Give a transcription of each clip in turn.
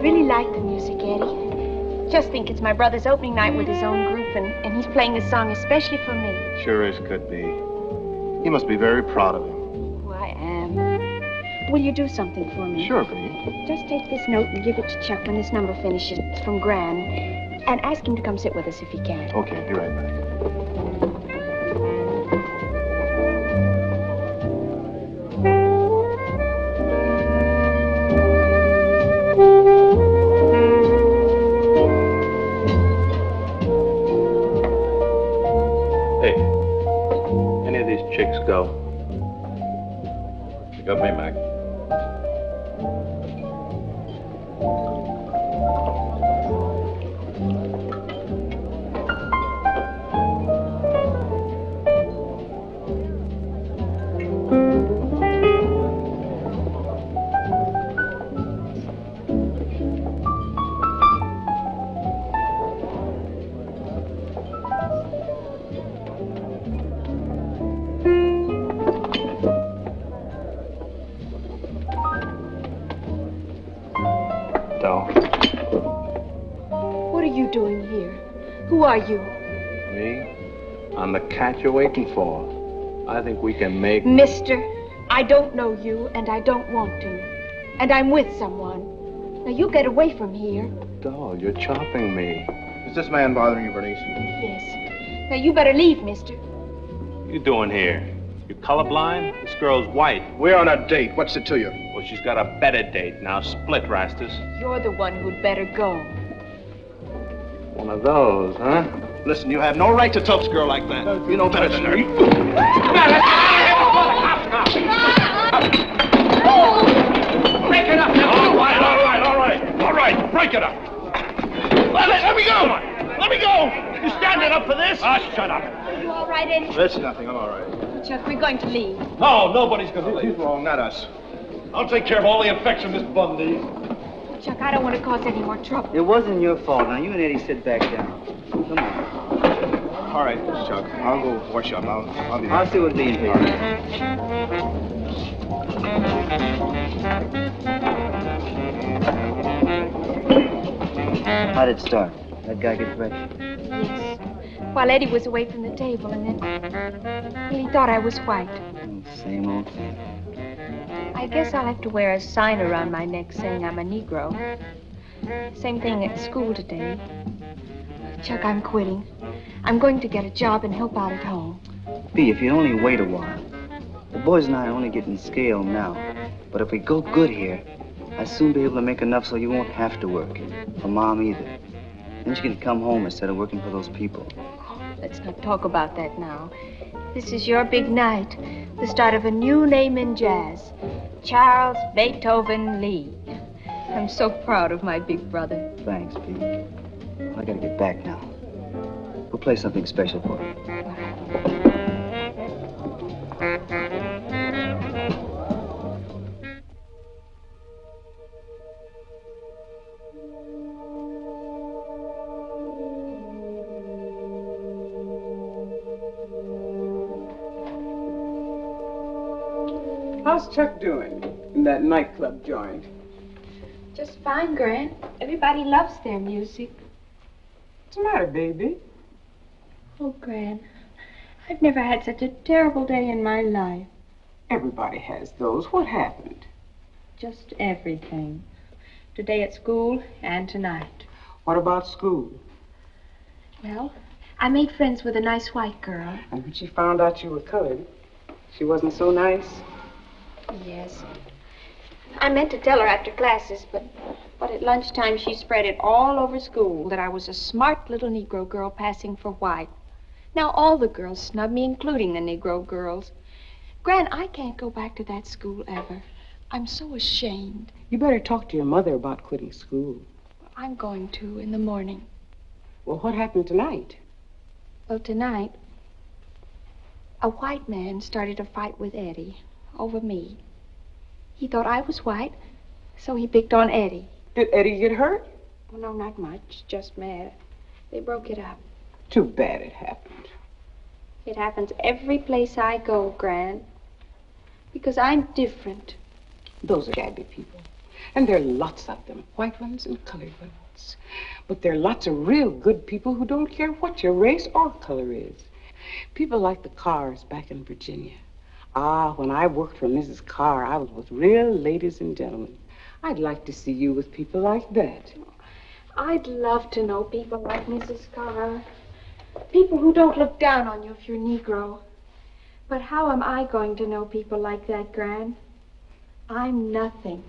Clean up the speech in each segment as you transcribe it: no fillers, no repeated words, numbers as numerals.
really like the music, Eddie. Just think it's my brother's opening night with his own group, and he's playing this song especially for me. Sure as could be. He must be very proud of him. Oh, I am. Will you do something for me? Sure, Bee. Just take this note and give it to Chuck when this number finishes. It's from Gran. And ask him to come sit with us if he can. Okay, be right back. Hey, any of these chicks go? You got me, Mac. What are you doing here? Who are you? Me? I'm the cat you're waiting for. I think we can make... Mister, I don't know you, and I don't want to. And I'm with someone. Now, you get away from here. Doll, you're chopping me. Is this man bothering you, Bernice? Yes. Now, you better leave, mister. What you doing here? You colorblind? This girl's white. We're on a date. What's it to you? Well, she's got a better date. Now split, Rastus. You're the one who'd better go. One of those, huh? Listen, you have no right to talk to a girl like that. You know better than her. Break it up now. All right. Break it up. Let me go. Let me go. You standing up for this? Ah, shut up. Are you all right, Eddie? It's nothing. I'm all right. Chuck, we're going to leave. No, nobody's going to leave. He's wrong, not us. I'll take care of all the infection, Miss Bundy. Chuck, I don't want to cause any more trouble. It wasn't your fault. Now, you and Eddie sit back down. Come on. All right, Chuck. I'll go wash up. I'll be back. I'll see what Lee's here. How did it start? That guy get fresh? Yes. While Eddie was away from the table, and then... well, he thought I was white. Same old thing. I guess I'll have to wear a sign around my neck saying I'm a Negro. Same thing at school today. Chuck, I'm quitting. I'm going to get a job and help out at home. B, if you'd only wait a while. The boys and I are only getting scale now. But if we go good here, I'll soon be able to make enough so you won't have to work. For Mom either. Then you can come home instead of working for those people. Let's not talk about that now. This is your big night. The start of a new name in jazz. Charles Beethoven Lee. I'm so proud of my big brother. Thanks, Pete. I gotta get back now. We'll play something special for you. How's Chuck doing in that nightclub joint? Just fine, Gran. Everybody loves their music. What's the matter, baby? Oh, Gran, I've never had such a terrible day in my life. Everybody has those. What happened? Just everything. Today at school and tonight. What about school? Well, I made friends with a nice white girl. And when she found out you were colored, she wasn't so nice? Yes. I meant to tell her after classes, but at lunchtime she spread it all over school that I was a smart little Negro girl passing for white. Now all the girls snub me, including the Negro girls. Gran, I can't go back to that school ever. I'm so ashamed. You better talk to your mother about quitting school. I'm going to in the morning. Well, what happened tonight? Well, tonight, a white man started a fight with Eddie over me. He thought I was white, so he picked on Eddie. Did Eddie get hurt? Well, no, not much. Just mad. They broke it up. Too bad it happened. It happens every place I go, Gran. Because I'm different. Those are shabby people. And there are lots of them, white ones and colored ones. But there are lots of real good people who don't care what your race or color is. People like the Carrs back in Virginia. Ah, when I worked for Mrs. Carr, I was with real ladies and gentlemen. I'd like to see you with people like that. I'd love to know people like Mrs. Carr. People who don't look down on you if you're Negro. But how am I going to know people like that, Gran? I'm nothing.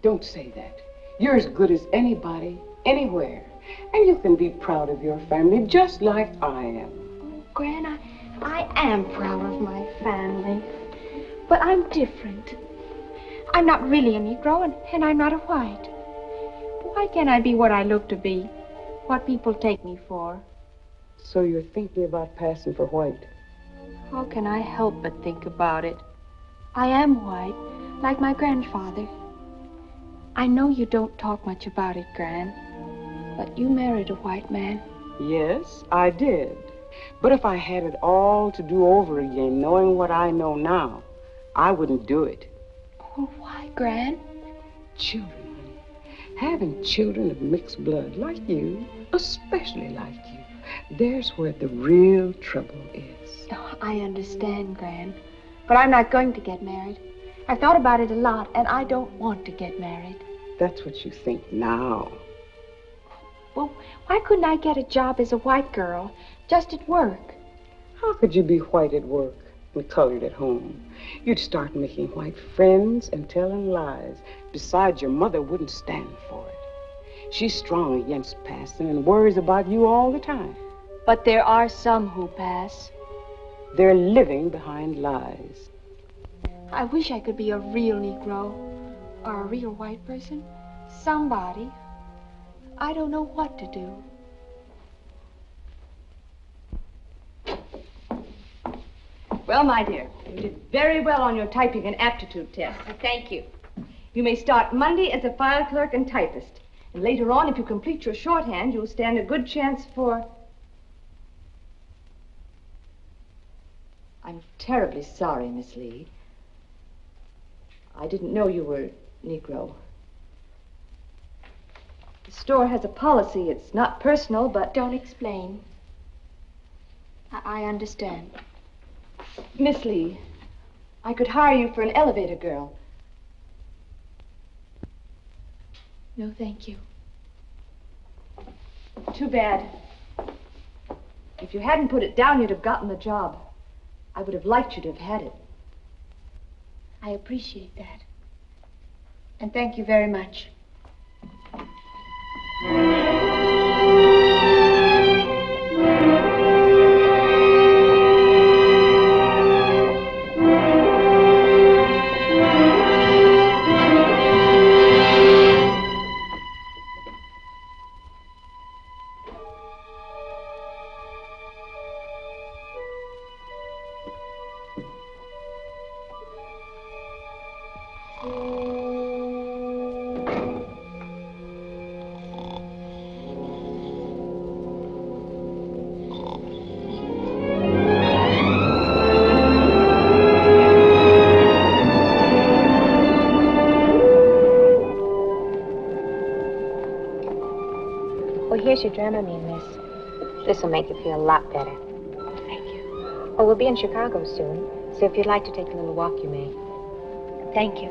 Don't say that. You're as good as anybody, anywhere. And you can be proud of your family just like I am. Oh, Gran, I am proud of my family. But I'm different. I'm not really a Negro, and I'm not a white. Why can't I be what I look to be? What people take me for? So you're thinking about passing for white? How can I help but think about it? I am white, like my grandfather. I know you don't talk much about it, Gran, but you married a white man. Yes, I did. But if I had it all to do over again, knowing what I know now, I wouldn't do it. Oh, why, Gran? Children, honey. Having children of mixed blood like you, especially like you, there's where the real trouble is. Oh, I understand, Gran, but I'm not going to get married. I've thought about it a lot, and I don't want to get married. That's what you think now. Well, why couldn't I get a job as a white girl, just at work? How could you be white at work and colored at home? You'd start making white friends and telling lies. Besides, your mother wouldn't stand for it. She's strong against passing and worries about you all the time. But there are some who pass. They're living behind lies. I wish I could be a real Negro or a real white person. Somebody. I don't know what to do. Well, my dear, you did very well on your typing and aptitude test. Thank you. You may start Monday as a file clerk and typist. And later on, if you complete your shorthand, you'll stand a good chance for... I'm terribly sorry, Miss Lee. I didn't know you were Negro. The store has a policy. It's not personal, but... Don't explain. I understand. Miss Lee, I could hire you for an elevator girl. No, thank you. Too bad. If you hadn't put it down, you'd have gotten the job. I would have liked you to have had it. I appreciate that. And thank you very much. Here's your Dramamine, miss. This will make you feel a lot better. Thank you. Oh, we'll be in Chicago soon, so if you'd like to take a little walk, you may. Thank you.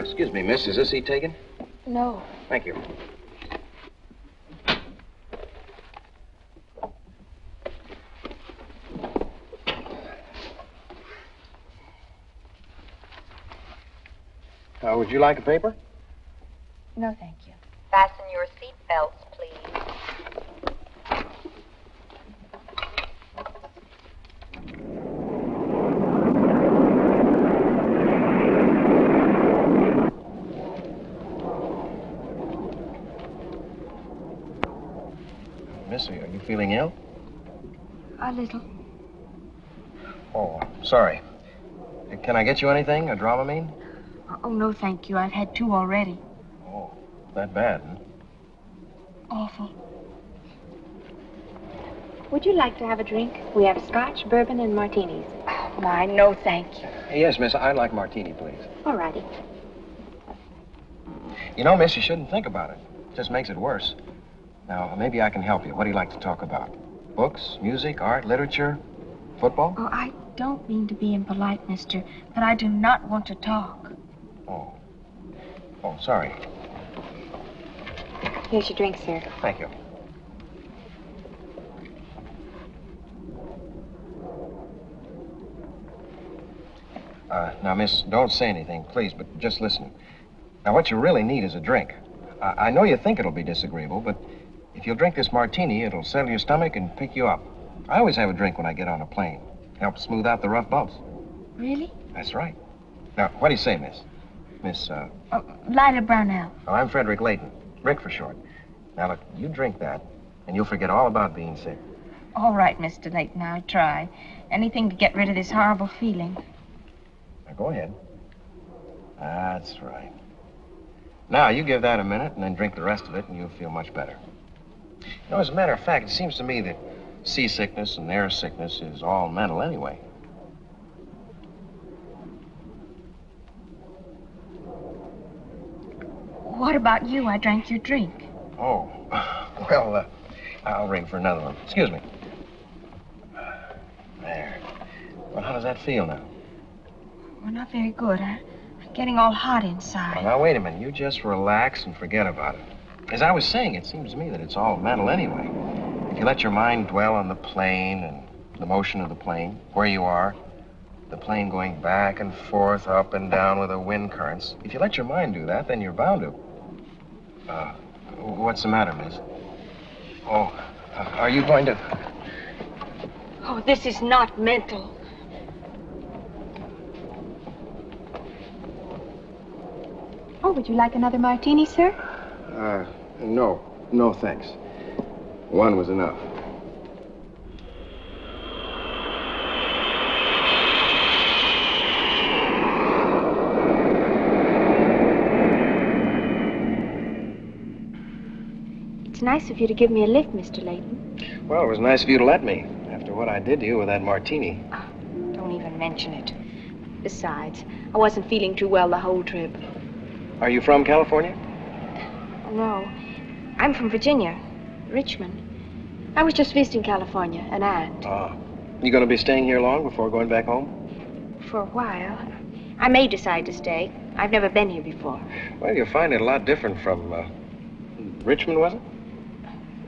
Excuse me, miss, is this seat taken? No. Thank you. Would you like a paper? No, thank you. Fasten your seat belts, please. Missy, are you feeling ill? A little. Oh, sorry. Can I get you anything? A Dramamine? Oh, no, thank you. I've had 2 already. Oh, that bad, huh? Awful. Would you like to have a drink? We have scotch, bourbon, and martinis. Why, no, thank you. Yes, miss, I'd like martini, please. All righty. You know, miss, you shouldn't think about it. It just makes it worse. Now, maybe I can help you. What do you like to talk about? Books, music, art, literature, football? Oh, I don't mean to be impolite, mister, but I do not want to talk. Oh. Oh, sorry. Here's your drink, sir. Thank you. Now, miss, don't say anything, please, but just listen. Now, what you really need is a drink. I know you think it'll be disagreeable, but if you'll drink this martini, it'll settle your stomach and pick you up. I always have a drink when I get on a plane. Helps smooth out the rough bumps. Really? That's right. Now, what do you say, miss? Miss, Lila Brownell. Oh, I'm Frederick Layton. Rick for short. Now, look, you drink that, and you'll forget all about being sick. All right, Mr. Layton, I'll try. Anything to get rid of this horrible feeling. Now, go ahead. That's right. Now, you give that a minute, and then drink the rest of it, and you'll feel much better. You know, as a matter of fact, it seems to me that seasickness and air sickness is all mental anyway. What about you? I drank your drink. Oh, well, I'll ring for another one. Excuse me. There. Well, how does that feel now? Well, not very good. I'm getting all hot inside. Well, now, wait a minute. You just relax and forget about it. As I was saying, it seems to me that it's all mental anyway. If you let your mind dwell on the plane and the motion of the plane, where you are, the plane going back and forth, up and down with the wind currents, if you let your mind do that, then you're bound to. What's the matter, miss? Oh, are you going to... Oh, this is not mental. Oh, would you like another martini, sir? No. No, thanks. One was enough. It's nice of you to give me a lift, Mr. Layton. Well, it was nice of you to let me, after what I did to you with that martini. Oh, don't even mention it. Besides, I wasn't feeling too well the whole trip. Are you from California? No, I'm from Virginia, Richmond. I was just visiting California, an aunt. Ah. You going to be staying here long before going back home? For a while. I may decide to stay. I've never been here before. Well, you'll find it a lot different from, Richmond, was it?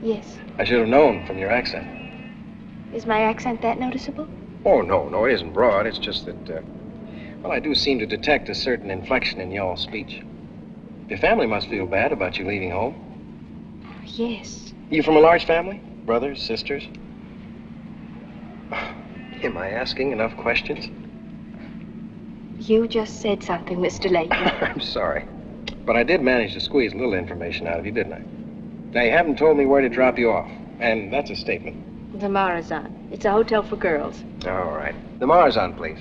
Yes. I should have known from your accent. Is my accent that noticeable? Oh, no, it isn't broad. It's just that, well, I do seem to detect a certain inflection in y'all's speech. Your family must feel bad about you leaving home. Yes. You from a large family? Brothers, sisters? Am I asking enough questions? You just said something, Mr. Layton. I'm sorry. But I did manage to squeeze a little information out of you, didn't I? Now, you haven't told me where to drop you off. And that's a statement. The Marazan. It's a hotel for girls. All right. The Marazan, please.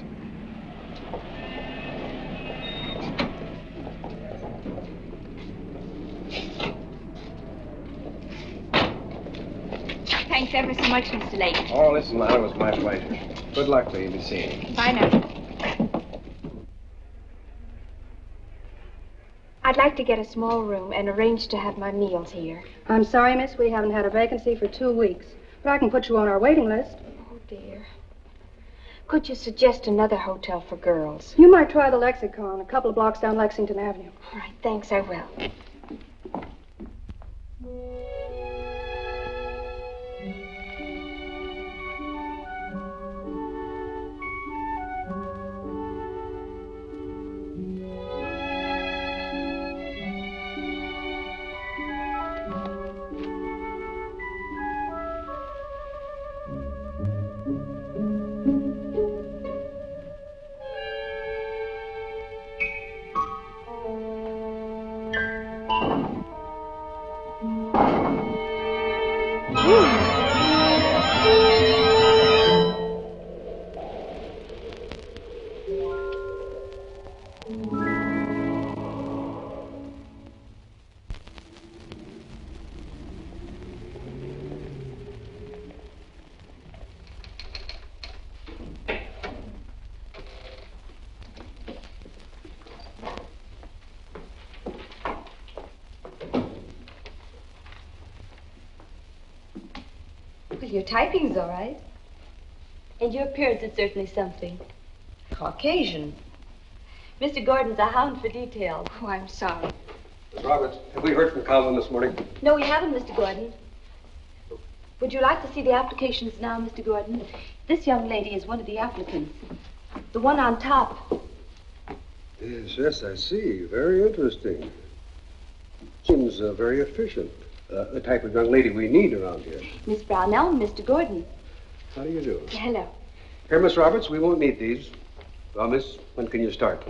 Thanks ever so much, Mr. Layton. Oh, listen, Lala, it was my pleasure. Good luck to you. Be seeing you. Bye now. I'd like to get a small room and arrange to have my meals here. I'm sorry, miss, we haven't had a vacancy for 2 weeks. But I can put you on our waiting list. Oh, dear. Could you suggest another hotel for girls? You might try the Lexicon, a couple of blocks down Lexington Avenue. All right, thanks, I will. Well, your typing's all right. And your appearance is certainly something. Caucasian. Mr. Gordon's a hound for details. Oh, I'm sorry. Miss Roberts, have we heard from Colin this morning? No, we haven't, Mr. Gordon. Would you like to see the applications now, Mr. Gordon? This young lady is one of the applicants. The one on top. Yes, I see. Very interesting. Seems very efficient. The type of young lady we need around here. Miss Brownell and Mr. Gordon. How do you do? Hello. Here, Miss Roberts, we won't need these. Well, miss, when can you start?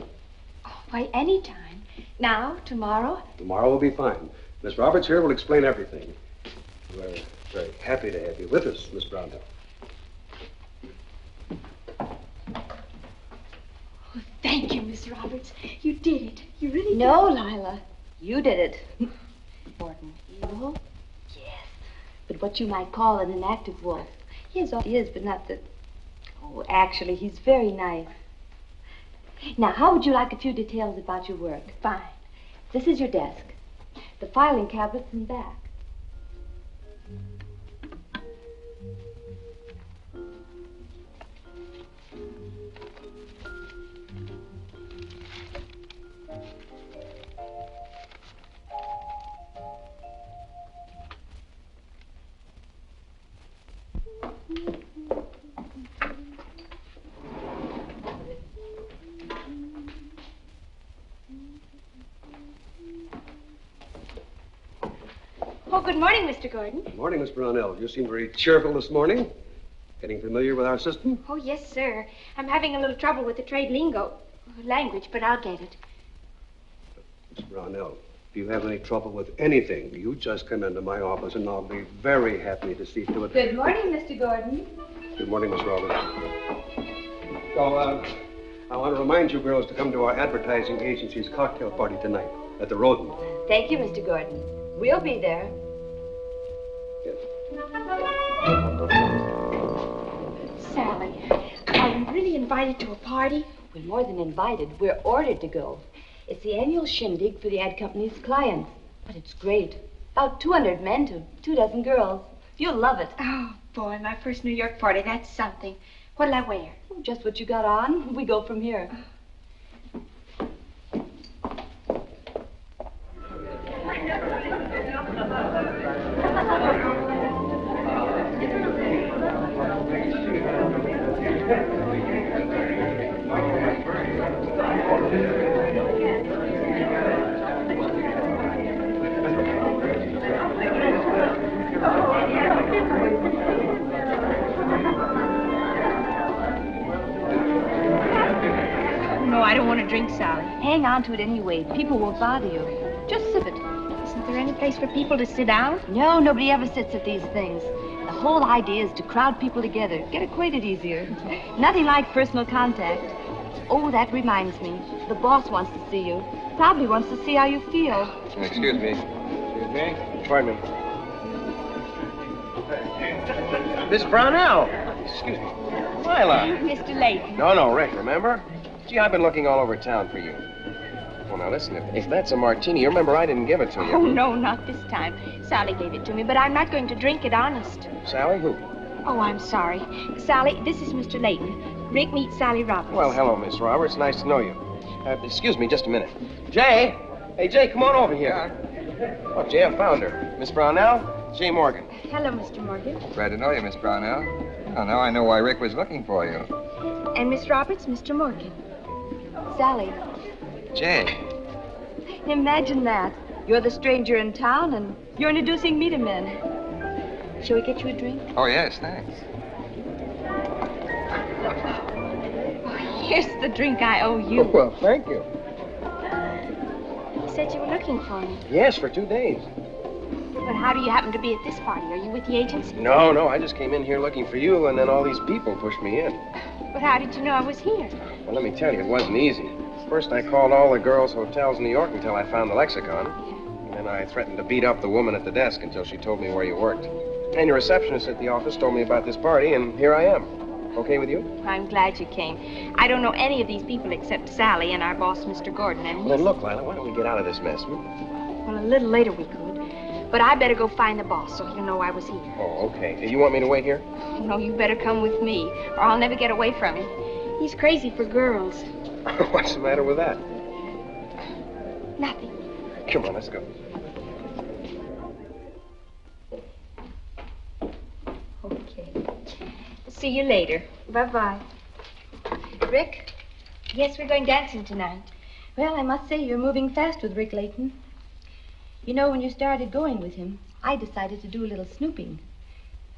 Oh, why, any time. Now, tomorrow? Tomorrow will be fine. Miss Roberts here will explain everything. We're very happy to have you with us, Miss Brownell. Oh, thank you, Miss Roberts. You did it. You really did. No, Lila. You did it. Gordon. Evil? Yes. But what you might call an inactive wolf. He is, but not the... Oh, actually, he's very nice. Now, how would you like a few details about your work? Fine. This is your desk. The filing cabinet's in back. Oh, good morning, Mr. Gordon. Good morning, Miss Brownell. You seem very cheerful this morning. Getting familiar with our system? Oh, yes, sir. I'm having a little trouble with the trade language, but I'll get it. Miss Brownell, if you have any trouble with anything, you just come into my office and I'll be very happy to see to it. Good morning, Mr. Gordon. Good morning, Miss Roberts. So, I want to remind you girls to come to our advertising agency's cocktail party tonight at the Rodent. Thank you, Mr. Gordon. We'll be there. Yes. Sally, are we really invited to a party? We're more than invited. We're ordered to go. It's the annual shindig for the ad company's clients. But it's great. About 200 men to 24 girls. You'll love it. Oh, boy, my first New York party. That's something. What'll I wear? Just what you got on. We go from here. No, I don't want to drink, Sally. Hang on to it anyway. People won't bother you. Just sip it. Isn't there any place for people to sit down? No, nobody ever sits at these things. The whole idea is to crowd people together, get acquainted easier. Nothing like personal contact. Oh, that reminds me. The boss wants to see you. Probably wants to see how you feel. Excuse me. Excuse me? Pardon me. Miss Brownell. Excuse me. Lila. Mr. Layton. No, Rick, remember? Gee, I've been looking all over town for you. Well, now, listen, if that's a martini, you remember I didn't give it to you. Oh, no, not this time. Sally gave it to me, but I'm not going to drink it, honest. Sally, who? Oh, I'm sorry. Sally, this is Mr. Layton. Rick meets Sally Roberts. Well, hello, Miss Roberts. Nice to know you. Excuse me just a minute. Jay! Hey, Jay, come on over here. Oh, Jay, I found her. Miss Brownell, Jay Morgan. Hello, Mr. Morgan. Glad to know you, Miss Brownell. Well, now I know why Rick was looking for you. And Miss Roberts, Mr. Morgan. Sally. Jay. Imagine that. You're the stranger in town, and you're introducing me to men. Shall we get you a drink? Oh, yes, thanks. Oh, here's the drink I owe you. Oh, well, thank you. You said you were looking for me. Yes, for 2 days. But how do you happen to be at this party? Are you with the agency? No, I just came in here looking for you, and then all these people pushed me in. But how did you know I was here? Well, let me tell you, it wasn't easy. First, I called all the girls' hotels in New York until I found the lexicon. And then I threatened to beat up the woman at the desk until she told me where you worked. And your receptionist at the office told me about this party, and here I am. Okay with you? I'm glad you came. I don't know any of these people except Sally and our boss, Mr. Gordon, and Well, then look, Lila, why don't we get out of this mess? Well, a little later we could. But I better go find the boss so he'll know I was here. Oh, okay. You want me to wait here? No, you better come with me, or I'll never get away from him. He's crazy for girls. What's the matter with that? Nothing. Come on, let's go. Okay. See you later. Bye-bye. Rick? Yes, we're going dancing tonight. Well, I must say you're moving fast with Rick Layton. You know, when you started going with him, I decided to do a little snooping.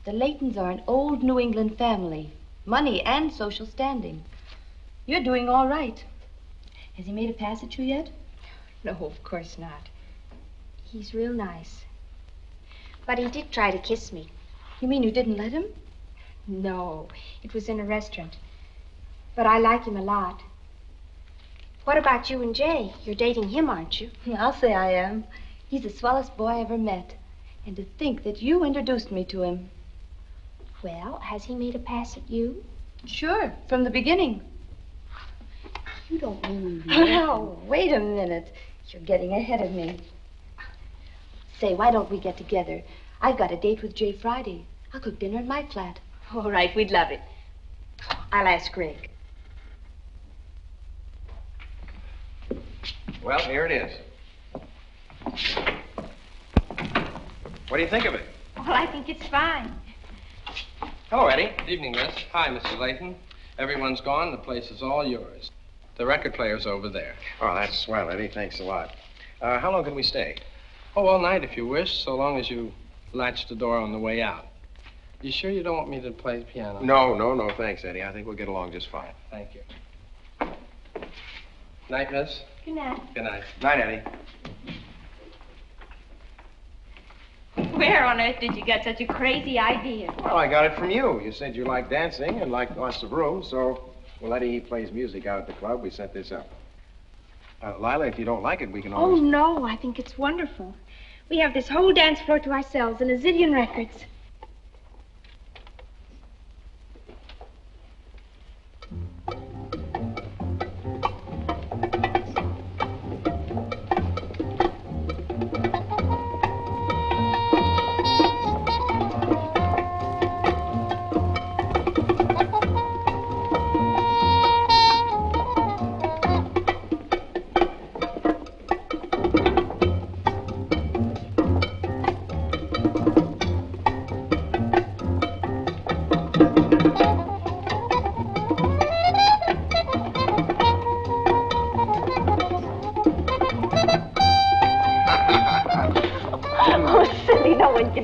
The Laytons are an old New England family. Money and social standing. You're doing all right. Has he made a pass at you yet? No, of course not. He's real nice. But he did try to kiss me. You mean you didn't let him? No, it was in a restaurant. But I like him a lot. What about you and Jay? You're dating him, aren't you? I'll say I am. He's the swellest boy I ever met. And to think that you introduced me to him. Well, has he made a pass at you? Sure, from the beginning. You don't mean Well, wait a minute. You're getting ahead of me. Say, why don't we get together? I've got a date with Jay Friday. I'll cook dinner in my flat. All right, we'd love it. I'll ask Rick. Well, here it is. What do you think of it? Well, I think it's fine. Hello, Eddie. Good evening, miss. Hi, Mr. Layton. Everyone's gone. The place is all yours. The record player's over there. Oh, that's swell, Eddie. Thanks a lot. How long can we stay? Oh, all night if you wish, so long as you latch the door on the way out. You sure you don't want me to play the piano? No, thanks, Eddie. I think we'll get along just fine. Thank you. Night, miss. Good night. Good night. Night, Eddie. Where on earth did you get such a crazy idea? Well, I got it from you. You said you like dancing and like lots of room, so when Eddie plays music out at the club, we set this up. Lila, if you don't like it, we can always... Oh, no, I think it's wonderful. We have this whole dance floor to ourselves and a zillion records.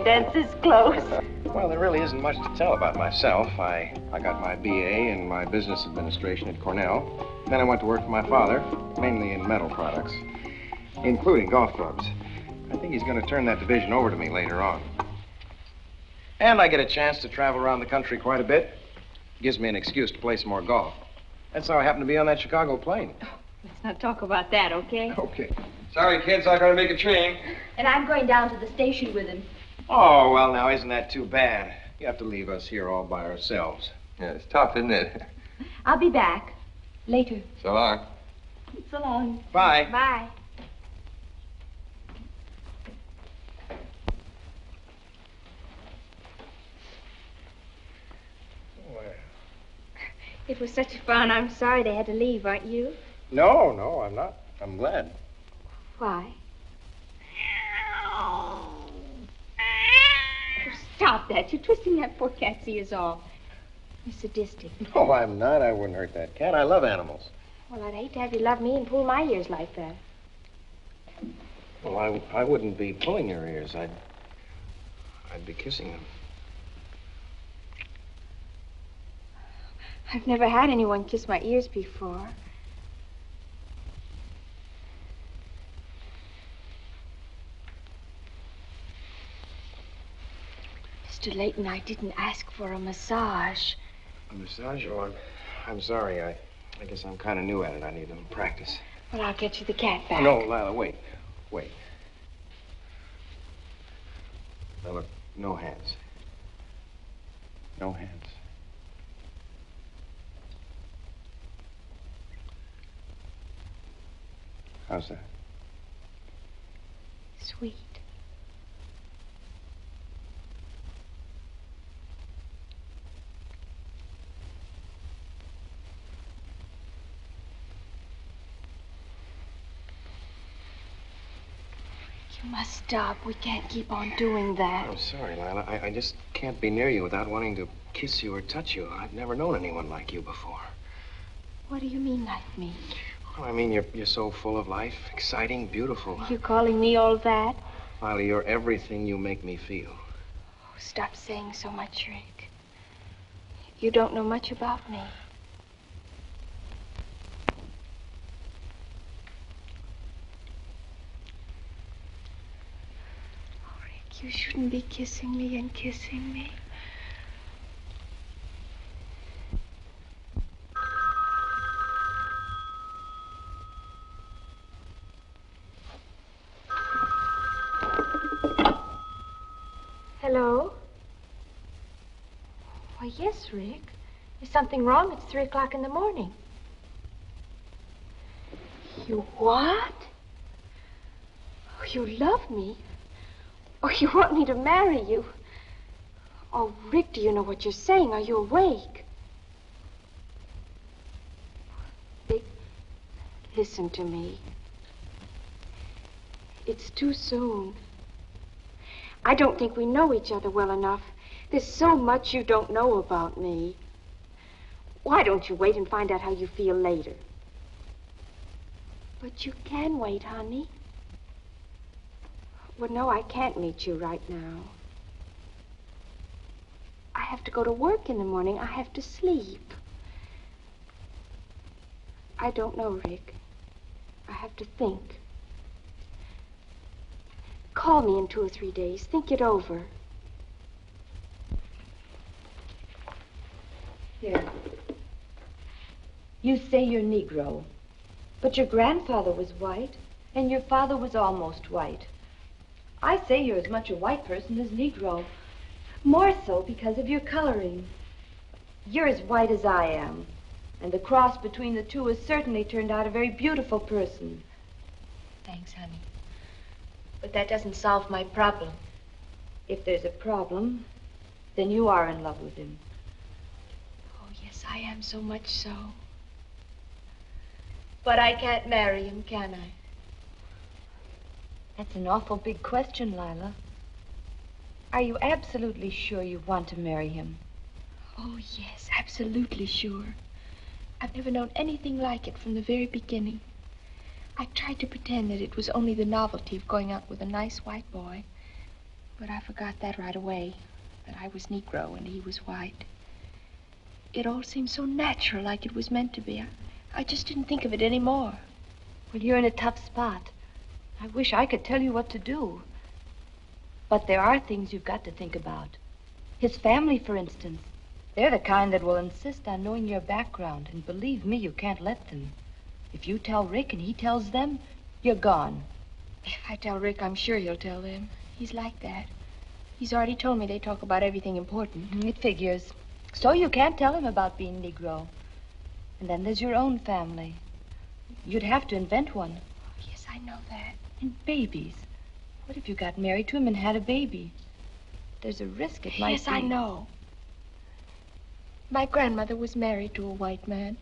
Dance this close. Well, there really isn't much to tell about myself. I got my BA in my business administration at Cornell. Then I went to work for my father, mainly in metal products, including golf clubs. I think he's going to turn that division over to me later on. And I get a chance to travel around the country quite a bit. Gives me an excuse to play some more golf. That's how I happened to be on that Chicago plane. Let's not talk about that, okay? Okay. Sorry, kids, I gotta make a train. And I'm going down to the station with him. Oh, well, now, isn't that too bad? You have to leave us here all by ourselves. Yeah, it's tough, isn't it? I'll be back. Later. So long. So long. Bye. Bye. Well. It was such fun. I'm sorry they had to leave, aren't you? No, I'm not. I'm glad. Why? Oh, stop that. You're twisting that poor cat's ears off. You're sadistic. No, I'm not. I wouldn't hurt that cat. I love animals. Well, I'd hate to have you love me and pull my ears like that. Well, I wouldn't be pulling your ears. I'd be kissing them. I've never had anyone kiss my ears before. Mr. Layton, I didn't ask for a massage. A massage? Oh, I'm sorry. I guess I'm kind of new at it. I need a little practice. Well, I'll get you the cat back. No, Lila, wait. Wait. Now, look, no hands. No hands. How's that? Sweet. You must stop. We can't keep on doing that. I'm sorry, Lila. I just can't be near you without wanting to kiss you or touch you. I've never known anyone like you before. What do you mean, like me? Well, I mean, you're so full of life, exciting, beautiful. Are you calling me all that? Lila, you're everything you make me feel. Oh, stop saying so much, Rick. You don't know much about me. Oh, Rick, you shouldn't be kissing me and kissing me. Hello? Why, yes, Rick. Is something wrong? It's 3 o'clock in the morning. You what? Oh, you love me? Oh, you want me to marry you? Oh, Rick, do you know what you're saying? Are you awake? Rick, listen to me. It's too soon. I don't think we know each other well enough. There's so much you don't know about me. Why don't you wait and find out how you feel later? But you can wait, honey. Well, no, I can't meet you right now. I have to go to work in the morning. I have to sleep. I don't know, Rick. I have to think. Call me in 2 or 3 days. Think it over. Here. You say you're Negro, but your grandfather was white, and your father was almost white. I say you're as much a white person as Negro. More so because of your coloring. You're as white as I am, and the cross between the two has certainly turned out a very beautiful person. Thanks, honey. But that doesn't solve my problem. If there's a problem, then you are in love with him. Oh, yes, I am, so much so. But I can't marry him, can I? That's an awful big question, Lila. Are you absolutely sure you want to marry him? Oh, yes, absolutely sure. I've never known anything like it from the very beginning. I tried to pretend that it was only the novelty of going out with a nice white boy. But I forgot that right away, that I was Negro and he was white. It all seemed so natural, like it was meant to be. I just didn't think of it anymore. Well, you're in a tough spot. I wish I could tell you what to do. But there are things you've got to think about. His family, for instance. They're the kind that will insist on knowing your background, and believe me, you can't let them. If you tell Rick and he tells them, you're gone. If I tell Rick, I'm sure he'll tell them. He's like that. He's already told me they talk about everything important. It figures. So you can't tell him about being Negro. And then there's your own family. You'd have to invent one. Oh, yes, I know that. And babies. What if you got married to him and had a baby? There's a risk it might Yes, be. I know. My grandmother was married to a white man.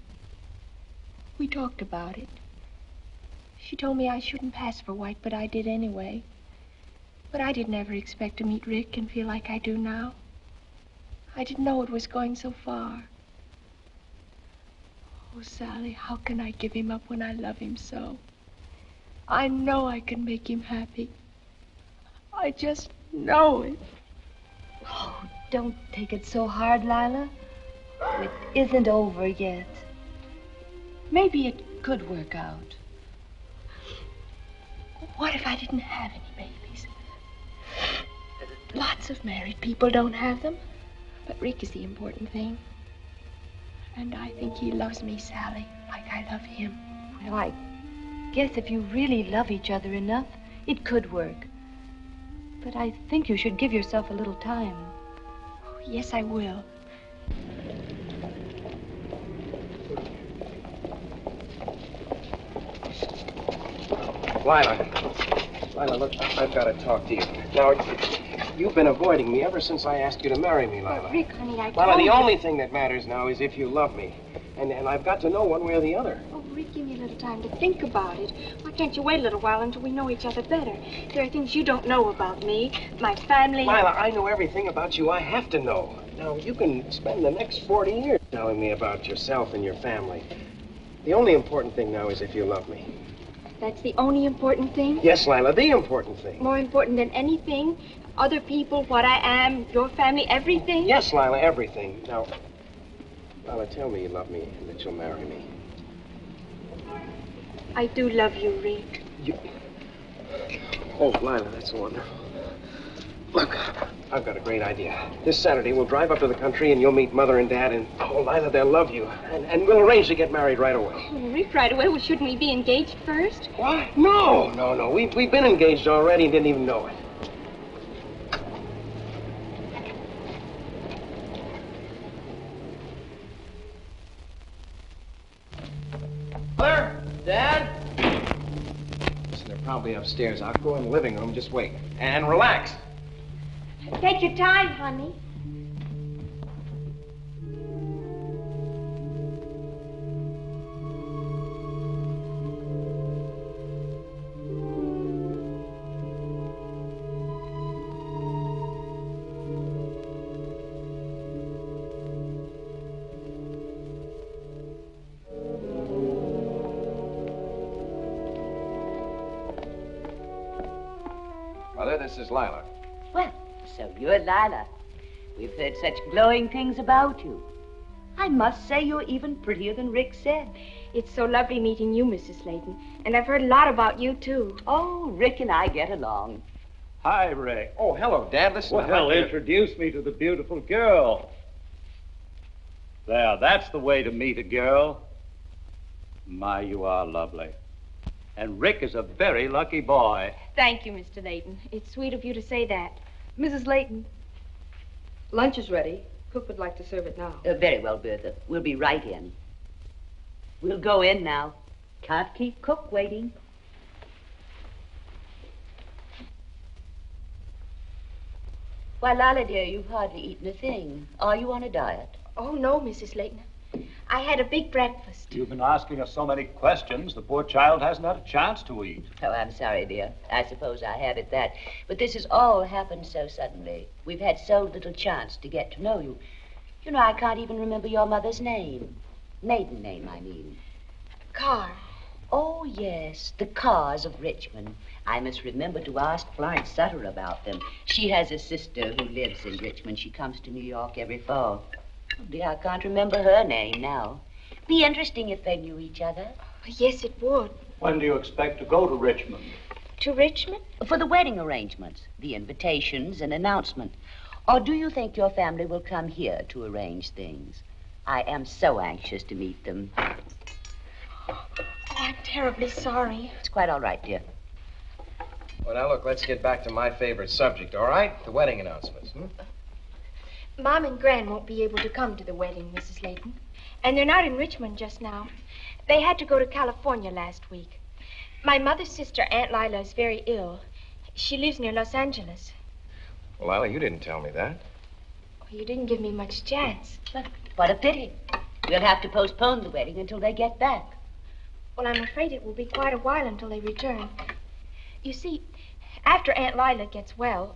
We talked about it. She told me I shouldn't pass for white, but I did anyway. But I didn't ever expect to meet Rick and feel like I do now. I didn't know it was going so far. Oh, Sally, how can I give him up when I love him so? I know I can make him happy. I just know it. Oh, don't take it so hard, Lila. It isn't over yet. Maybe it could work out. What if I didn't have any babies? Lots of married people don't have them. But Rick is the important thing. And I think he loves me, Sally, like I love him. Well, I guess if you really love each other enough, it could work. But I think you should give yourself a little time. Oh, yes, I will. Lila, look, I've got to talk to you. Now, you've been avoiding me ever since I asked you to marry me, Lila. But Rick, honey, I Lila, told the you. only thing that matters now is if you love me. And I've got to know one way or the other. Oh, Rick, give me a little time to think about it. Why can't you wait a little while until we know each other better? There are things you don't know about me, my family. Lila, I know everything about you I have to know. Now, you can spend the next 40 years telling me about yourself and your family. The only important thing now is if you love me. That's the only important thing? Yes, Lila, the important thing. More important than anything? Other people, what I am, your family, everything? Yes, Lila, everything. Now, Lila, tell me you love me and that you'll marry me. I do love you, Rick. Oh, Lila, that's wonderful. Look, I've got a great idea. This Saturday, we'll drive up to the country and you'll meet Mother and Dad and, oh, Lila, they'll love you. And we'll arrange to get married right away. Oh, Rick, right away? Well, shouldn't we be engaged first? What? No. We've been engaged already and didn't even know it. Mother? Dad? Listen, they're probably upstairs. I'll go in the living room. Just wait. And relax. Take your time, honey. Mother, this is Lila. Well, so you're Lila. We've heard such glowing things about you. I must say you're even prettier than Rick said. It's so lovely meeting you, Mrs. Layton. And I've heard a lot about you, too. Oh, Rick and I get along. Hi, Rick. Oh, hello, Dad. Listen. Well, introduce me to the beautiful girl. There, that's the way to meet a girl. My, you are lovely. And Rick is a very lucky boy. Thank you, Mr. Layton. It's sweet of you to say that. Mrs. Layton, lunch is ready. Cook would like to serve it now. Very well, Bertha. We'll be right in. We'll go in now. Can't keep Cook waiting. Why, Lala, dear, you've hardly eaten a thing. Are you on a diet? Oh, no, Mrs. Layton. I had a big breakfast. You've been asking us so many questions, the poor child hasn't had a chance to eat. Oh, I'm sorry, dear. I suppose I have at that. But this has all happened so suddenly. We've had so little chance to get to know you. You know, I can't even remember your mother's name. Maiden name, I mean. Carr. Oh, yes, the Carrs of Richmond. I must remember to ask Florence Sutter about them. She has a sister who lives in Richmond. She comes to New York every fall. Oh, dear, I can't remember her name now. Be interesting if they knew each other. Yes, it would. When do you expect to go to Richmond? To Richmond? For the wedding arrangements, the invitations and announcement. Or do you think your family will come here to arrange things? I am so anxious to meet them. Oh, I'm terribly sorry. It's quite all right, dear. Well, now, look, let's get back to my favorite subject, all right? The wedding announcements, Mom and Gran won't be able to come to the wedding, Mrs. Layton. And they're not in Richmond just now. They had to go to California last week. My mother's sister, Aunt Lila, is very ill. She lives near Los Angeles. Well, Lila, you didn't tell me that. Oh, you didn't give me much chance. But what a pity. We'll have to postpone the wedding until they get back. Well, I'm afraid it will be quite a while until they return. You see, after Aunt Lila gets well,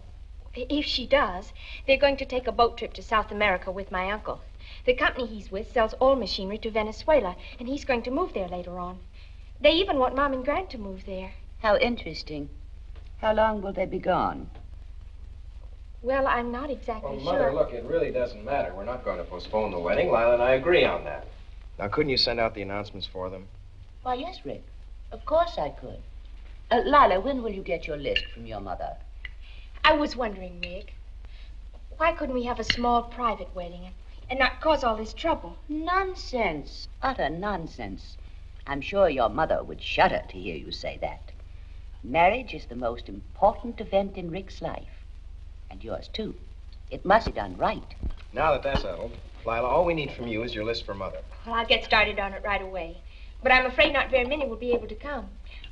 if she does, they're going to take a boat trip to South America with my uncle. The company he's with sells oil machinery to Venezuela, and he's going to move there later on. They even want Mom and Gran to move there. How interesting. How long will they be gone? Well, I'm not exactly Well, Mother, look, it really doesn't matter. We're not going to postpone the wedding. Lila and I agree on that. Now, couldn't you send out the announcements for them? Why, yes, Rick. Of course I could. Lila, when will you get your list from your mother? I was wondering, Rick, why couldn't we have a small private wedding? and not cause all this trouble. Nonsense. Utter nonsense. I'm sure your mother would shudder to hear you say that. Marriage is the most important event in Rick's life. And yours, too. It must be done right. Now that that's settled, Lila, all we need from you is your list for Mother. Well, I'll get started on it right away. But I'm afraid not very many will be able to come.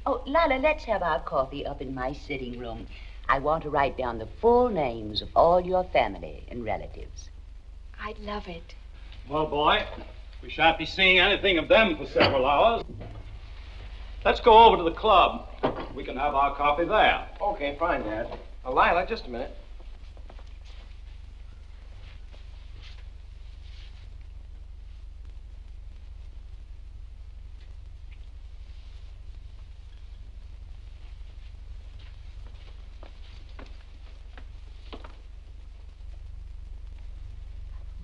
Oh, Lala, let's have our coffee up in my sitting room. I want to write down the full names of all your family and relatives. I'd love it. Well, boy, we shan't be seeing anything of them for several hours. Let's go over to the club. We can have our coffee there. Okay, fine, Dad. Lila, just a minute.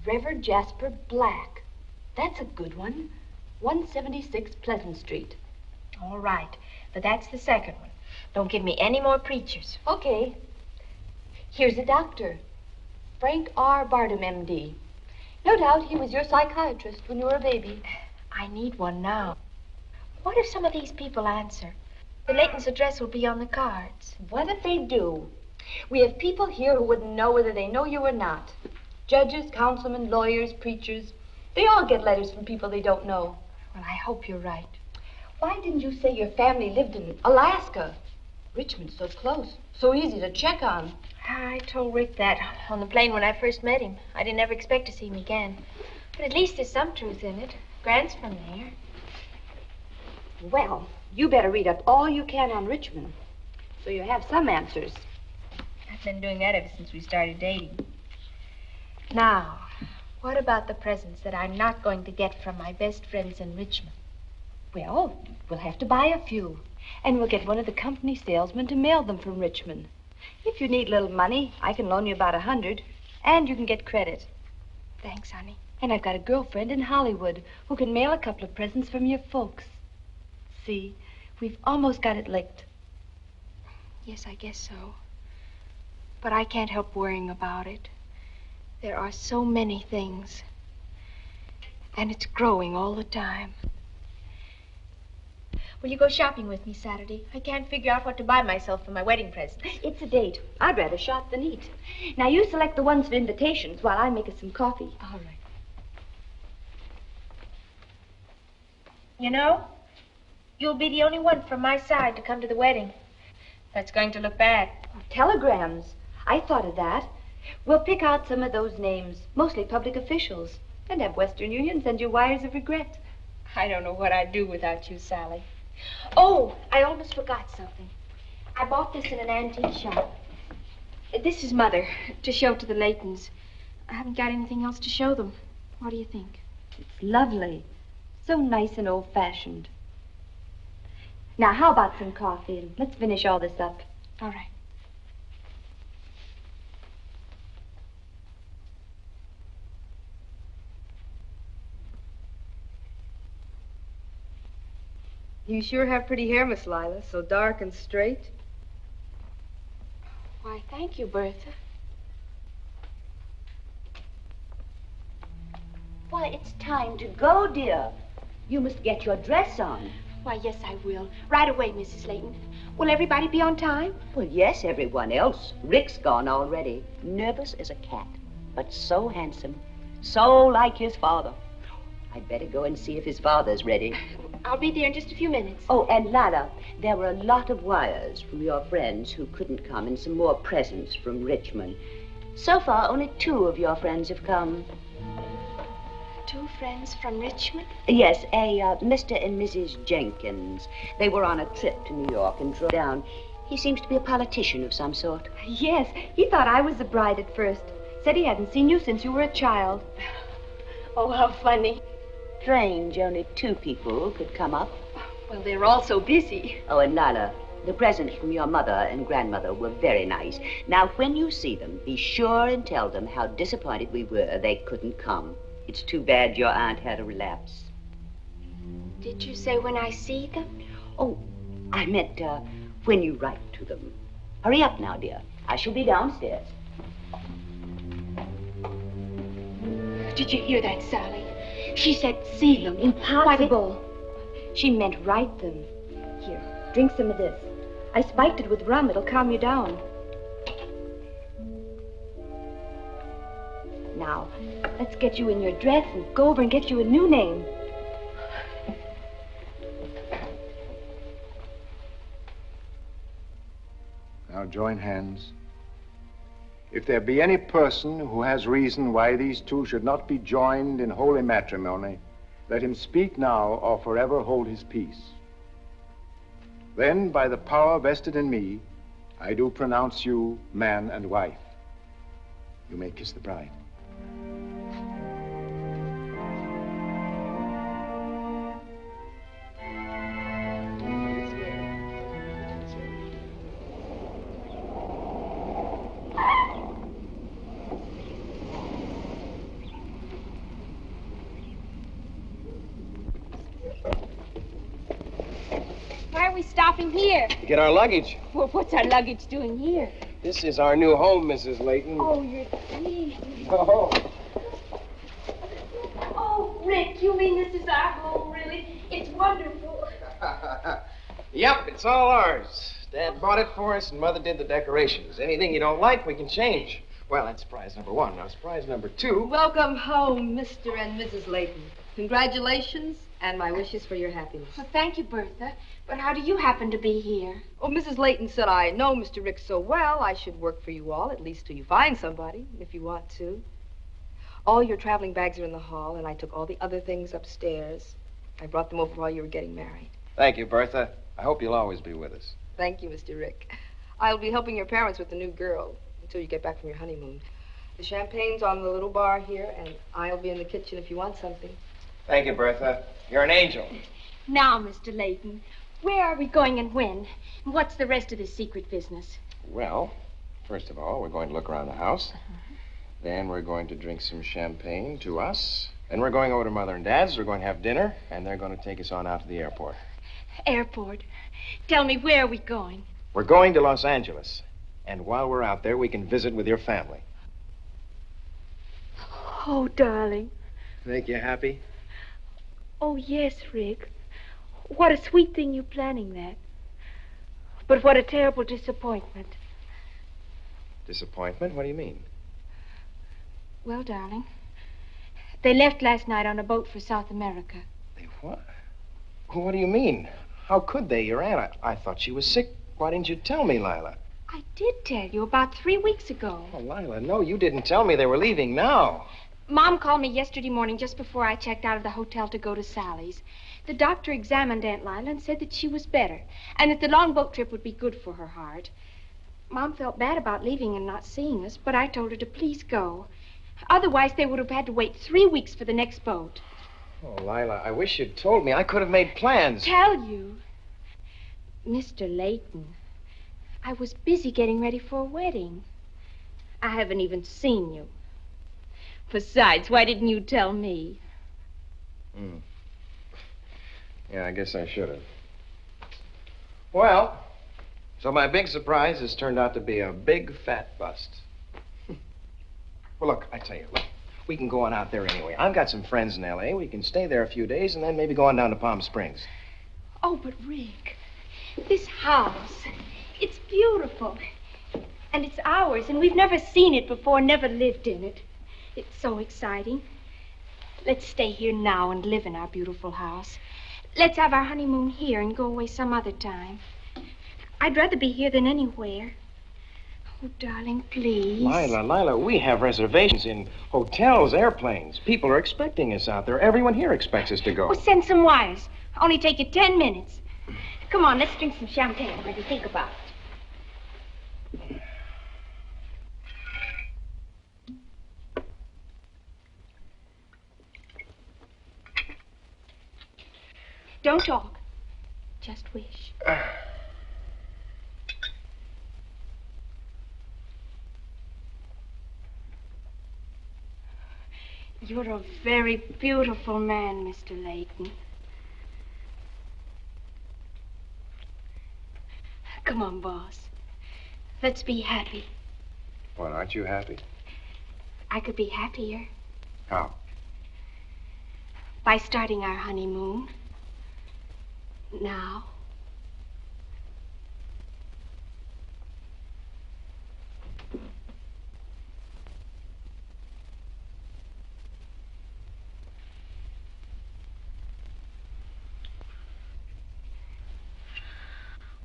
Reverend Jasper Black. That's a good one. 176 Pleasant Street. All right, but that's the second one. Don't give me any more preachers. Okay. Here's a doctor. Frank R. Bardem, M.D. No doubt he was your psychiatrist when you were a baby. I need one now. What if some of these people answer? The Layton's address will be on the cards. What if they do? We have people here who wouldn't know whether they know you or not. Judges, councilmen, lawyers, preachers. They all get letters from people they don't know. Well, I hope you're right. Why didn't you say your family lived in Alaska? Richmond's so close, so easy to check on. I told Rick that on the plane when I first met him. I didn't ever expect to see him again. But at least there's some truth in it. Gran's from there. Well, you better read up all you can on Richmond, so you have some answers. I've been doing that ever since we started dating. Now, what about the presents that I'm not going to get from my best friends in Richmond? Well, we'll have to buy a few, and we'll get one of the company salesmen to mail them from Richmond. If you need a little money, I can loan you about 100, and you can get credit. Thanks, honey. And I've got a girlfriend in Hollywood who can mail a couple of presents from your folks. See, we've almost got it licked. Yes, I guess so. But I can't help worrying about it. There are so many things. And it's growing all the time. Will you go shopping with me Saturday? I can't figure out what to buy myself for my wedding present. It's a date. I'd rather shop than eat. Now, you select the ones for invitations while I make us some coffee. All right. You know, you'll be the only one from my side to come to the wedding. That's going to look bad. Telegrams. I thought of that. We'll pick out some of those names, mostly public officials, and have Western Union send you wires of regret. I don't know what I'd do without you, Sally. Oh, I almost forgot something. I bought this in an antique shop. This is Mother, to show to the Laytons. I haven't got anything else to show them. What do you think? It's lovely. So nice and old-fashioned. Now, how about some coffee? And let's finish all this up. All right. You sure have pretty hair, Miss Lila. So dark and straight. Why, thank you, Bertha. Why, it's time to go, dear. You must get your dress on. Why, yes, I will. Right away, Mrs. Layton. Will everybody be on time? Well, yes, everyone else. Rick's gone already. Nervous as a cat, but so handsome. So like his father. I'd better go and see if his father's ready. I'll be there in just a few minutes. Oh, and Lala, there were a lot of wires from your friends who couldn't come and some more presents from Richmond. So far, only 2 of your friends have come. 2 friends from Richmond? Yes, Mr. and Mrs. Jenkins. They were on a trip to New York and drove down. He seems to be a politician of some sort. Yes, he thought I was the bride at first. Said he hadn't seen you since you were a child. Oh, how funny. Strange, only 2 people could come up. Well, they're all so busy. Oh, and Lala, the presents from your mother and grandmother were very nice. Now, when you see them, be sure and tell them how disappointed we were they couldn't come. It's too bad your aunt had a relapse. Did you say when I see them? Oh, I meant when you write to them. Hurry up now, dear. I shall be downstairs. Did you hear that, Sally? She said see them. Impossible. She meant write them. Here, drink some of this. I spiked it with rum. It'll calm you down. Now, let's get you in your dress and go over and get you a new name. Now join hands. If there be any person who has reason why these two should not be joined in holy matrimony, let him speak now or forever hold his peace. Then, by the power vested in me, I do pronounce you man and wife. You may kiss the bride. Stopping here. Get our luggage. Well, what's our luggage doing here? This is our new home, Mrs. Layton. Oh, you're sweet. Oh. Oh, Rick, you mean this is our home, really? It's wonderful. Yep, it's all ours. Dad bought it for us, and Mother did the decorations. Anything you don't like, we can change. Well, that's surprise number one. Now, surprise number two. Welcome home, Mr. and Mrs. Layton. Congratulations, and my wishes for your happiness. Well, thank you, Bertha. But how do you happen to be here? Oh, Mrs. Layton said I know Mr. Rick so well, I should work for you all, at least till you find somebody, if you want to. All your traveling bags are in the hall, and I took all the other things upstairs. I brought them over while you were getting married. Thank you, Bertha. I hope you'll always be with us. Thank you, Mr. Rick. I'll be helping your parents with the new girl until you get back from your honeymoon. The champagne's on the little bar here, and I'll be in the kitchen if you want something. Thank you, Bertha. You're an angel. Now, Mr. Layton, where are we going and when? And what's the rest of this secret business? Well, first of all, we're going to look around the house. Then we're going to drink some champagne to us. Then we're going over to Mother and Dad's. We're going to have dinner, and they're going to take us on out to the airport. Airport? Tell me, where are we going? We're going to Los Angeles. And while we're out there, we can visit with your family. Oh, darling. Make you happy? Oh, yes, Rick. What a sweet thing you're planning that. But what a terrible disappointment. Disappointment? What do you mean? Well, darling, they left last night on a boat for South America. They what? What do you mean? How could they? Your aunt, I thought she was sick. Why didn't you tell me, Lila? I did tell you about 3 weeks ago. Oh, Lila, no, you didn't tell me they were leaving now. Mom called me yesterday morning just before I checked out of the hotel to go to Sally's. The doctor examined Aunt Lila and said that she was better, and that the long boat trip would be good for her heart. Mom felt bad about leaving and not seeing us, but I told her to please go. Otherwise, they would have had to wait 3 weeks for the next boat. Oh, Lila, I wish you'd told me. I could have made plans. Tell you? Mr. Layton, I was busy getting ready for a wedding. I haven't even seen you. Besides, why didn't you tell me? Yeah, I guess I should have. Well, so my big surprise has turned out to be a big fat bust. Well, look, I tell you, look, we can go on out there anyway. I've got some friends in L.A. We can stay there a few days and then maybe go on down to Palm Springs. Oh, but Rick, this house, it's beautiful. And it's ours, and we've never seen it before, never lived in it. It's so exciting. Let's stay here now and live in our beautiful house. Let's have our honeymoon here and go away some other time. I'd rather be here than anywhere. Oh, darling, please. Lila, we have reservations in hotels, airplanes. People are expecting us out there. Everyone here expects us to go. Oh, send some wires. Only take you 10 minutes. Come on, let's drink some champagne while you think about it. Don't talk. Just wish. You're a very beautiful man, Mr. Layton. Come on, boss. Let's be happy. What, aren't you happy? I could be happier. How? by starting our honeymoon. Now.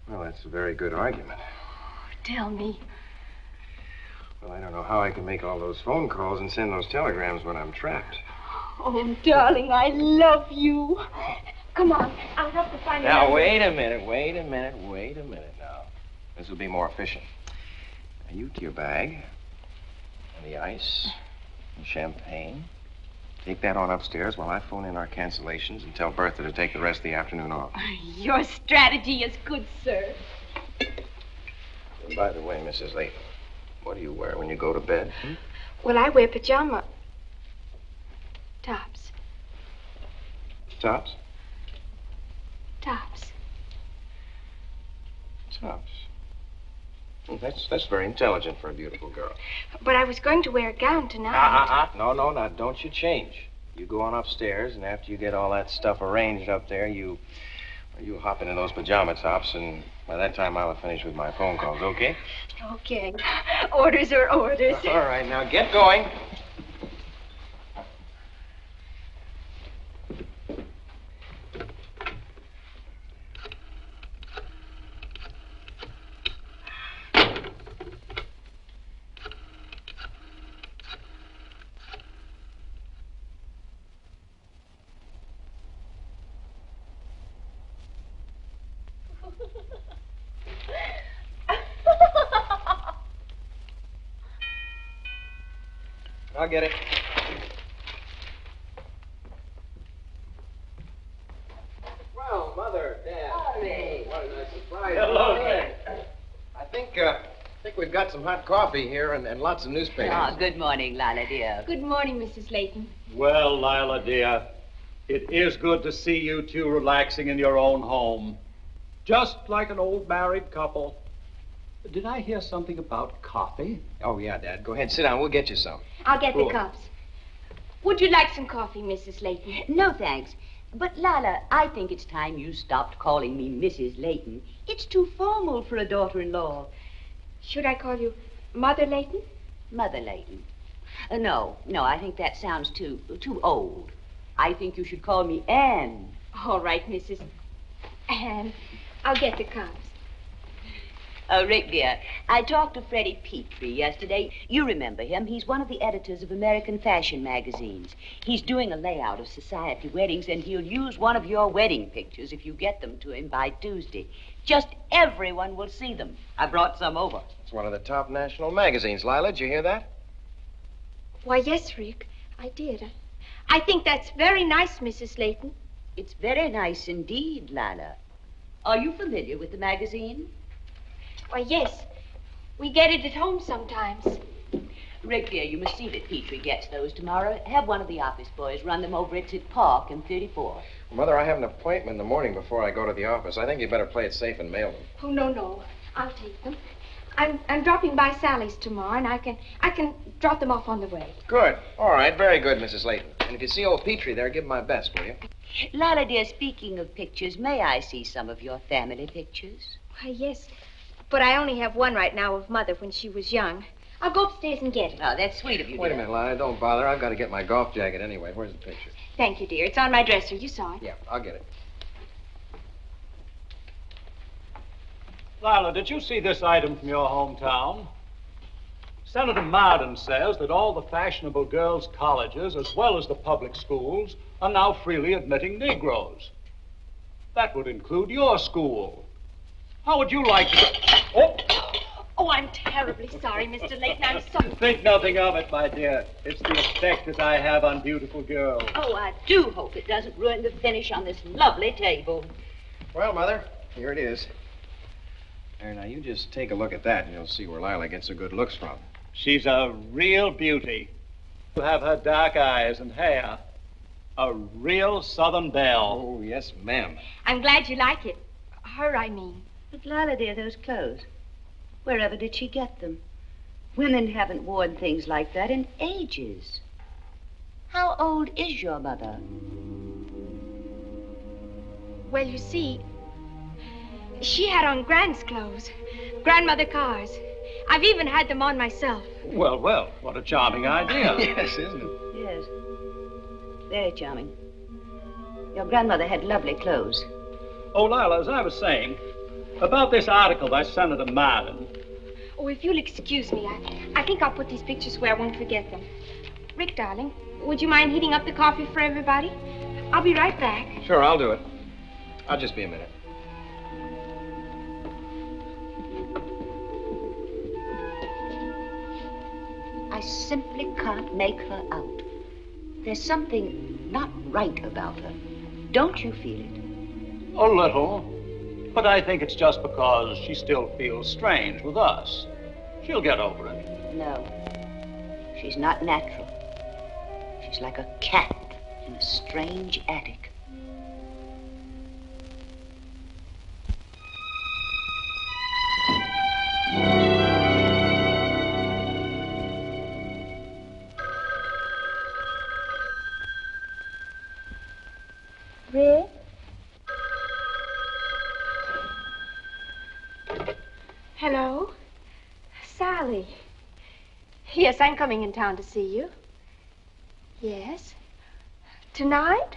Well, that's a very good argument. Tell me. Well, I don't know how I can make all those phone calls and send those telegrams when I'm trapped. Oh, darling, I love you. Come on, I'll help you find Now, another. wait a minute now. This will be more efficient. Now, you to your bag, and the ice, and champagne. Take that on upstairs while I phone in our cancellations and tell Bertha to take the rest of the afternoon off. Your strategy is good, sir. And by the way, Mrs. Layton, what do you wear when you go to bed? Well, I wear pajama tops. Tops? Tops. Tops. Well, that's very intelligent for a beautiful girl. But I was going to wear a gown tonight. No, now, don't you change. You go on upstairs, and after you get all that stuff arranged up there, you hop into those pajama tops, and by that time I'll have finished with my phone calls, okay? Okay. Orders are orders. All right, now get going. I'll get it. Well, Mother, Dad. Hurry. What a nice surprise. Hello there. I think we've got some hot coffee here and lots of newspapers. Oh, good morning, Lala, dear. Good morning, Mrs. Layton. Well, Lila, dear, it is good to see you two relaxing in your own home. Just like an old married couple. Did I hear something about coffee? Oh, yeah, Dad. Go ahead, sit down. We'll get you some. I'll get Cool. the cups. Would you like some coffee, Mrs. Layton? No, thanks. But, Lala, I think it's time you stopped calling me Mrs. Layton. It's too formal for a daughter-in-law. Should I call you Mother Layton? Mother Layton. No, I think that sounds too old. I think you should call me Anne. All right, Mrs. Anne. I'll get the cups. Rick, dear, I talked to Freddie Petrie yesterday. You remember him. He's one of the editors of American fashion magazines. He's doing a layout of society weddings, and he'll use one of your wedding pictures if you get them to him by Tuesday. Just everyone will see them. I brought some over. It's one of the top national magazines. Lila, did you hear that? Why, yes, Rick, I did. I think that's very nice, Mrs. Layton. It's very nice indeed, Lala. Are you familiar with the magazine? Why, yes. We get it at home sometimes. Rick, dear, you must see that Petrie gets those tomorrow. Have one of the office boys run them over at Park in 34. Mother, I have an appointment in the morning before I go to the office. I think you better play it safe and mail them. Oh, no. I'll take them. I'm dropping by Sally's tomorrow, and I can drop them off on the way. Good. All right. Very good, Mrs. Layton. And if you see old Petrie there, give him my best, will you? Lala, dear, speaking of pictures, may I see some of your family pictures? Why, yes. But I only have one right now of Mother when she was young. I'll go upstairs and get it. Oh, that's sweet of you, Wait a dear. minute, Lila. Don't bother. I've got to get my golf jacket anyway. Where's the picture? Thank you, dear. It's on my dresser. You saw it. Yeah, I'll get it. Lila, did you see this item from your hometown? Senator Marden says that all the fashionable girls' colleges, as well as the public schools, are now freely admitting Negroes. That would include your school. How would you like to... Oh, I'm terribly sorry, Mr. Layton. I'm sorry. Think nothing of it, my dear. It's the effect that I have on beautiful girls. Oh, I do hope it doesn't ruin the finish on this lovely table. Well, Mother, here it is. There, now you just take a look at that, and you'll see where Lila gets her good looks from. She's a real beauty. You have her dark eyes and hair. A real Southern belle. Oh, yes, ma'am. I'm glad you like it. Her, I mean. But, Lila, dear, those clothes, wherever did she get them? Women haven't worn things like that in ages. How old is your mother? Well, you see, she had on Gran's clothes. Grandmother Carr's. I've even had them on myself. Well, well, what a charming idea. Yes, isn't it? Yes. Very charming. Your grandmother had lovely clothes. Oh, Lala, as I was saying, about this article by Senator Martin. Oh, if you'll excuse me, I think I'll put these pictures where I won't forget them. Rick, darling, would you mind heating up the coffee for everybody? I'll be right back. Sure, I'll do it. I'll just be a minute. I simply can't make her out. There's something not right about her. Don't you feel it? A little. But I think it's just because she still feels strange with us. She'll get over it. No. She's not natural. She's like a cat in a strange attic. Rick? Hello? Sally. Yes, I'm coming in town to see you. Yes? Tonight?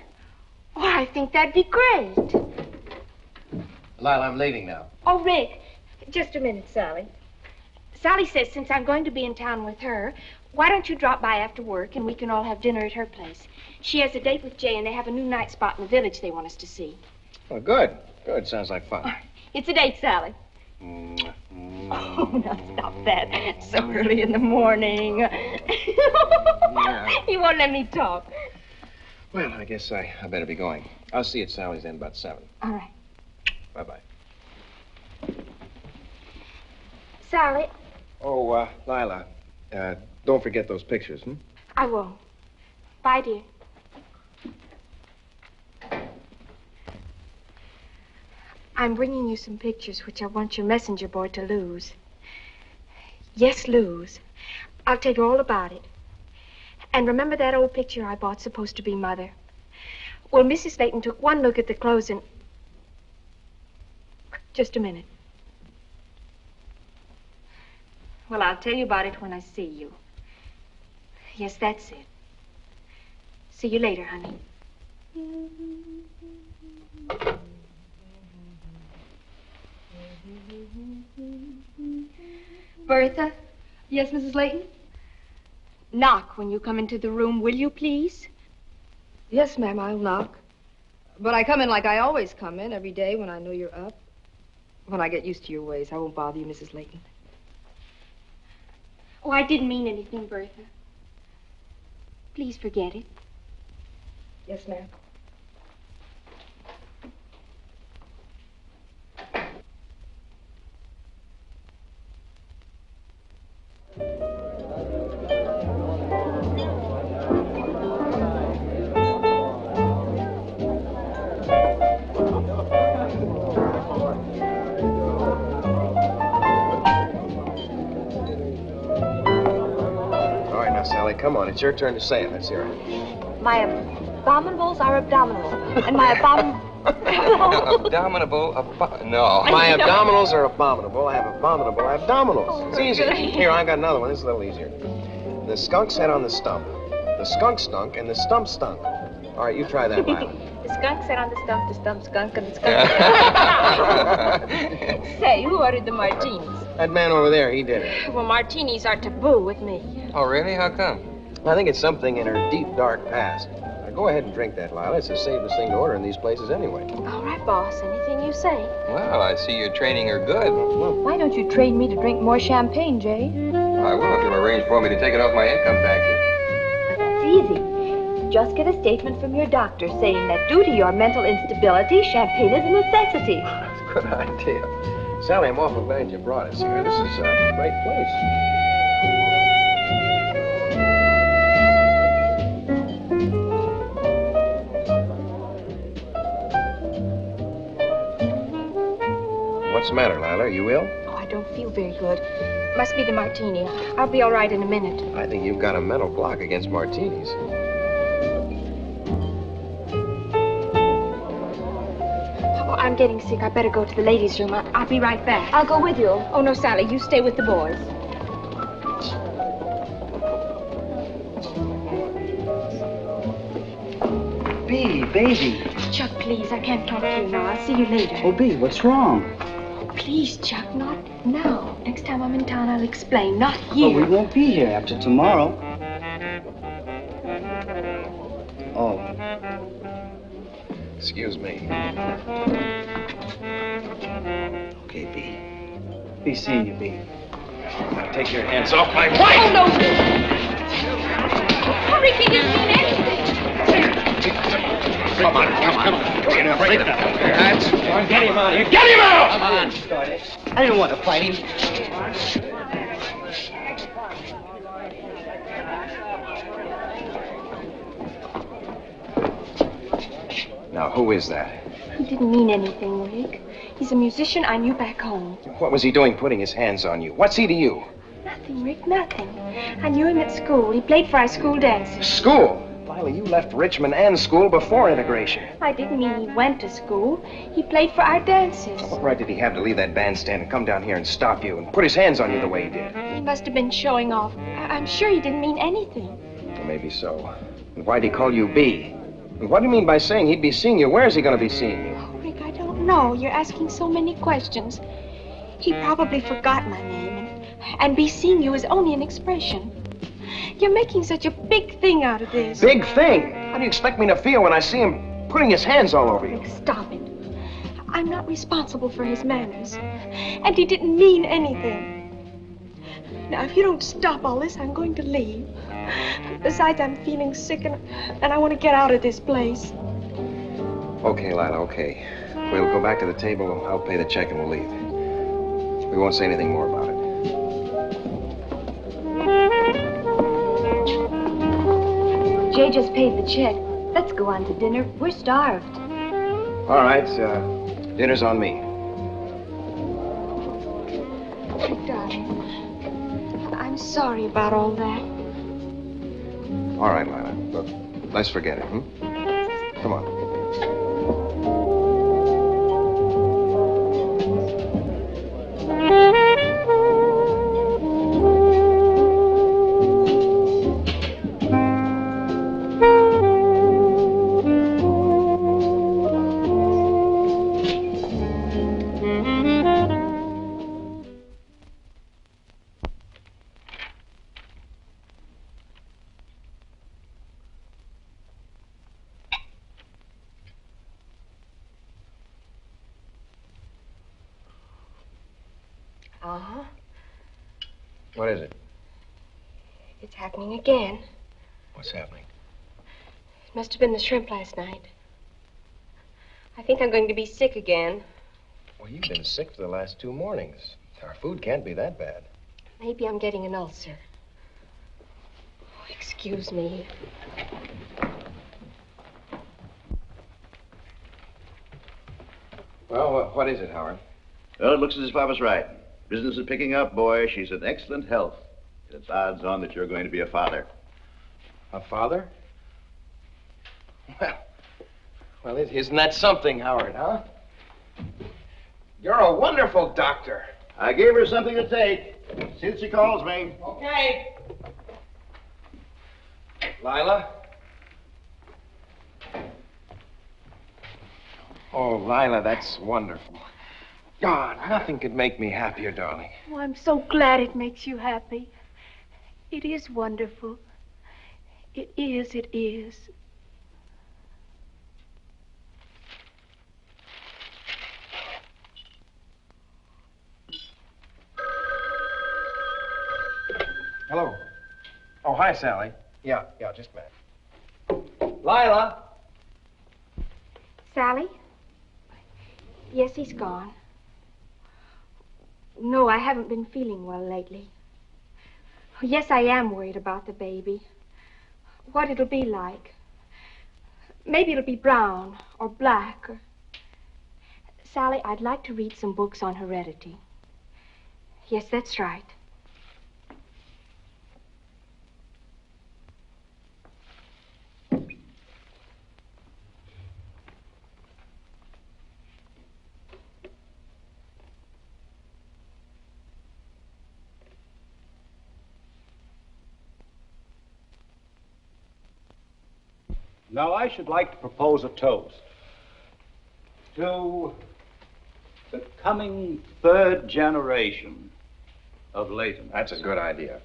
Oh, I think that'd be great. Lila, I'm leaving now. Oh, Rick, just a minute, Sally. Sally says since I'm going to be in town with her, why don't you drop by after work and we can all have dinner at her place? She has a date with Jay and they have a new night spot in the village they want us to see. Well, good. Good. Sounds like fun. It's a date, Sally. Oh, now stop that. It's so early in the morning. He won't let me talk. Well, I guess I better be going. I'll see you at Sally's then about 7. All right. Bye-bye. Sally, Oh, Lila, don't forget those pictures, hmm? I won't. Bye, dear. I'm bringing you some pictures which I want your messenger boy to lose. Yes, lose. I'll tell you all about it. And remember that old picture I bought supposed to be Mother? Well, Mrs. Layton took one look at the clothes and... Just a minute. Well, I'll tell you about it when I see you. Yes, that's it. See you later, honey. Bertha? Yes, Mrs. Layton? Knock when you come into the room, will you, please? Yes, ma'am, I'll knock. But I come in like I always come in, every day when I know you're up. When I get used to your ways, I won't bother you, Mrs. Layton. Oh, I didn't mean anything, Bertha. Please forget it. Yes, ma'am. Sally, come on. It's your turn to say it. Let's hear it. My abominables are abdominal. And my Abominable, no. My abdominals are abominable. I have abominable abdominals. It's easy. Here, I got another one. This is a little easier. The skunk sat on the stump. The skunk stunk, and the stump stunk. All right, you try that, Lila. The skunk sat on the stump skunk, and the skunk... Say, who ordered the martinis? That man over there, he did it. Well, martinis are taboo with me. Oh, really? How come? I think it's something in her deep, dark past. Now, go ahead and drink that, Lila. It's the safest thing to order in these places anyway. All right, boss. Anything you say. Well, I see you're training her good. Why don't you train me to drink more champagne, Jay? I will if you'll arrange for me to take it off my income taxes. But that's easy. Just get a statement from your doctor saying that due to your mental instability, champagne is a necessity. That's a good idea. Sally, I'm awful glad you brought us here. This is a great place. What's the matter, Lila? Are you ill? Oh, I don't feel very good. Must be the martini. I'll be all right in a minute. I think you've got a mental block against martinis. I'm getting sick. I better go to the ladies' room. I'll be right back. I'll go with you. Oh, no, Sally. You stay with the boys. Bee, baby. Chuck, please. I can't talk to you now. I'll see you later. Oh, Bee, what's wrong? Please, Chuck, not now. Next time I'm in town, I'll explain. Not Oh, here. we won't be here after tomorrow. Oh. Excuse me. Okay, Bee. Be seeing you, Bee. Now take your hands off my wife! Oh, no. Ricky didn't mean anything. Come on. Break it up. That's... Get him out of here. Get him out! Come on. I didn't want to fight him. Now, who is that? He didn't mean anything, Rick. He's a musician I knew back home. What was he doing putting his hands on you? What's he to you? Nothing, Rick, nothing. I knew him at school. He played for our school dances. School? Lila, you left Richmond and school before integration. I didn't mean he went to school. He played for our dances. What right did he have to leave that bandstand and come down here and stop you and put his hands on you the way he did? He must have been showing off. I'm sure he didn't mean anything. Well, maybe so. And why'd he call you B? And what do you mean by saying he'd be seeing you? Where is he going to be seeing you? Oh, Rick, I don't know. You're asking so many questions. He probably forgot my name, and be seeing you is only an expression. You're making such a big thing out of this. Big thing? How do you expect me to feel when I see him putting his hands all over you? Rick, stop it. I'm not responsible for his manners, and he didn't mean anything. Now, if you don't stop all this, I'm going to leave. Besides, I'm feeling sick, and I want to get out of this place. Okay, Lila, okay. We'll go back to the table, I'll pay the check, and we'll leave. We won't say anything more about it. Jay just paid the check. Let's go on to dinner. We're starved. All right, dinner's on me. Rick, darling, I'm sorry about all that. All right, Lila, look, let's forget it, Come on. Uh-huh. What is it? It's happening again. What's happening? It must have been the shrimp last night. I think I'm going to be sick again. Well, you've been sick for the last 2 mornings. Our food can't be that bad. Maybe I'm getting an ulcer. Oh, excuse me. Well, what is it, Howard? Well, it looks as if I was right. Business is picking up, boy. She's in excellent health. It's odds on that you're going to be a father. A father? Well, isn't that something, Howard, huh? You're a wonderful doctor. I gave her something to take. See that she calls me. Okay. Lila? Oh, Lila, that's wonderful. God, nothing could make me happier, darling. Oh, I'm so glad it makes you happy. It is wonderful. It is, it is. Hello. Oh, hi, Sally. Yeah, just a minute. Lila? Sally? Yes, he's gone. No, I haven't been feeling well lately. Yes, I am worried about the baby. What it'll be like. Maybe it'll be brown or black. Or... Sally, I'd like to read some books on heredity. Yes, that's right. Now, I should like to propose a toast to the coming third generation of Layton. That's a good idea.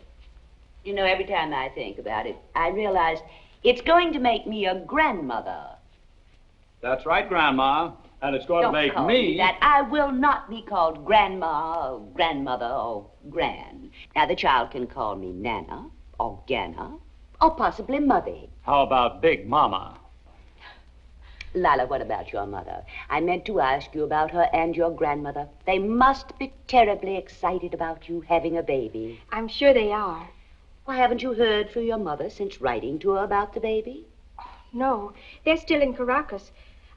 You know, every time I think about it, I realize it's going to make me a grandmother. That's right, Grandma. And it's going Don't to make call me... that. I will not be called Grandma, or Grandmother, or Gran. Now, the child can call me Nana, or Ganna, or possibly Mother. How about Big Mama? Lala, what about your mother? I meant to ask you about her and your grandmother. They must be terribly excited about you having a baby. I'm sure they are. Why, haven't you heard from your mother since writing to her about the baby? No, they're still in Caracas.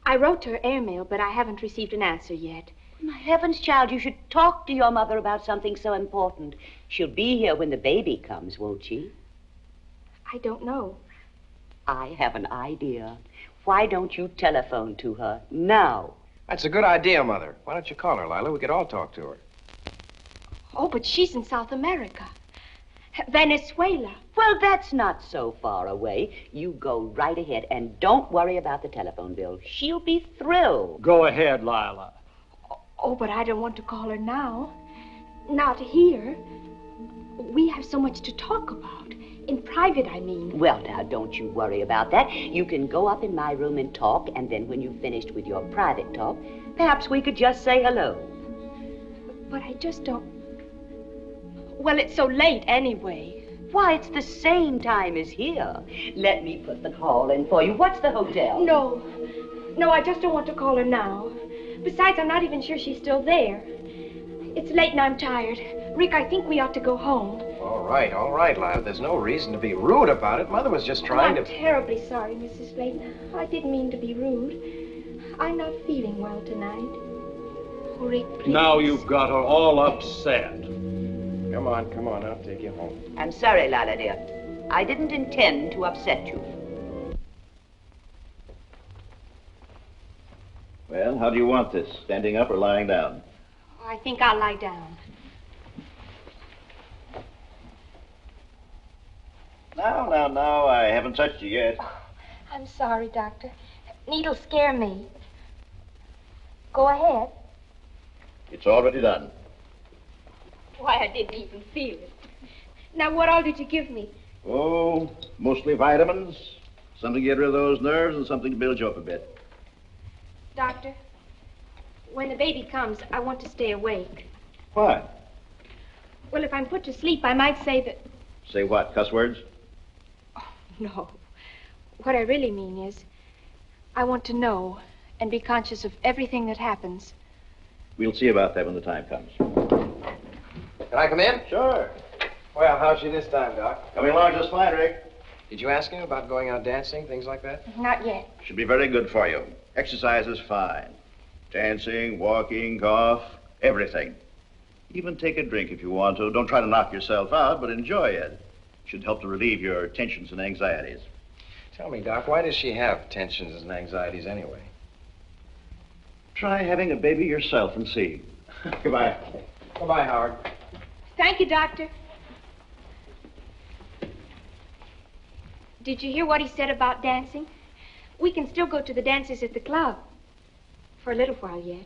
I wrote to her airmail, but I haven't received an answer yet. My heavens, child, you should talk to your mother about something so important. She'll be here when the baby comes, won't she? I don't know. I have an idea. Why don't you telephone to her now? That's a good idea, Mother. Why don't you call her, Lila? We could all talk to her. Oh, but she's in South America. Venezuela. Well, that's not so far away. You go right ahead and don't worry about the telephone bill. She'll be thrilled. Go ahead, Lila. Oh, but I don't want to call her now. Not here. We have so much to talk about. In private, I mean. Well, now, don't you worry about that. You can go up in my room and talk, and then when you've finished with your private talk, perhaps we could just say hello. But I just don't... Well, it's so late anyway. Why, it's the same time as here. Let me put the call in for you. What's the hotel? No. No, I just don't want to call her now. Besides, I'm not even sure she's still there. It's late and I'm tired. Rick, I think we ought to go home. All right, Lila. There's no reason to be rude about it. Mother was just trying I'm to... terribly sorry, Mrs. Slayton. I didn't mean to be rude. I'm not feeling well tonight. Oh, Rick, please. Now you've got her all upset. Come on. I'll take you home. I'm sorry, Lala, dear. I didn't intend to upset you. Well, how do you want this? Standing up or lying down? I think I'll lie down. No, I haven't touched you yet. Oh, I'm sorry, Doctor. Needles scare me. Go ahead. It's already done. Why, I didn't even feel it. Now, what all did you give me? Oh, mostly vitamins. Something to get rid of those nerves and something to build you up a bit. Doctor, when the baby comes, I want to stay awake. Why? Well, if I'm put to sleep, I might say that... Say what, cuss words? Oh, no. What I really mean is, I want to know and be conscious of everything that happens. We'll see about that when the time comes. Can I come in? Sure. Well, how's she this time, Doc? Coming along just fine, Rick. Did you ask him about going out dancing, things like that? Not yet. Should be very good for you. Exercise is fine. Dancing, walking, golf, everything. Even take a drink if you want to. Don't try to knock yourself out, but enjoy it. Should help to relieve your tensions and anxieties. Tell me, Doc, why does she have tensions and anxieties anyway? Try having a baby yourself and see. Goodbye. Goodbye, Howard. Thank you, Doctor. Did you hear what he said about dancing? We can still go to the dances at the club. For a little while yet.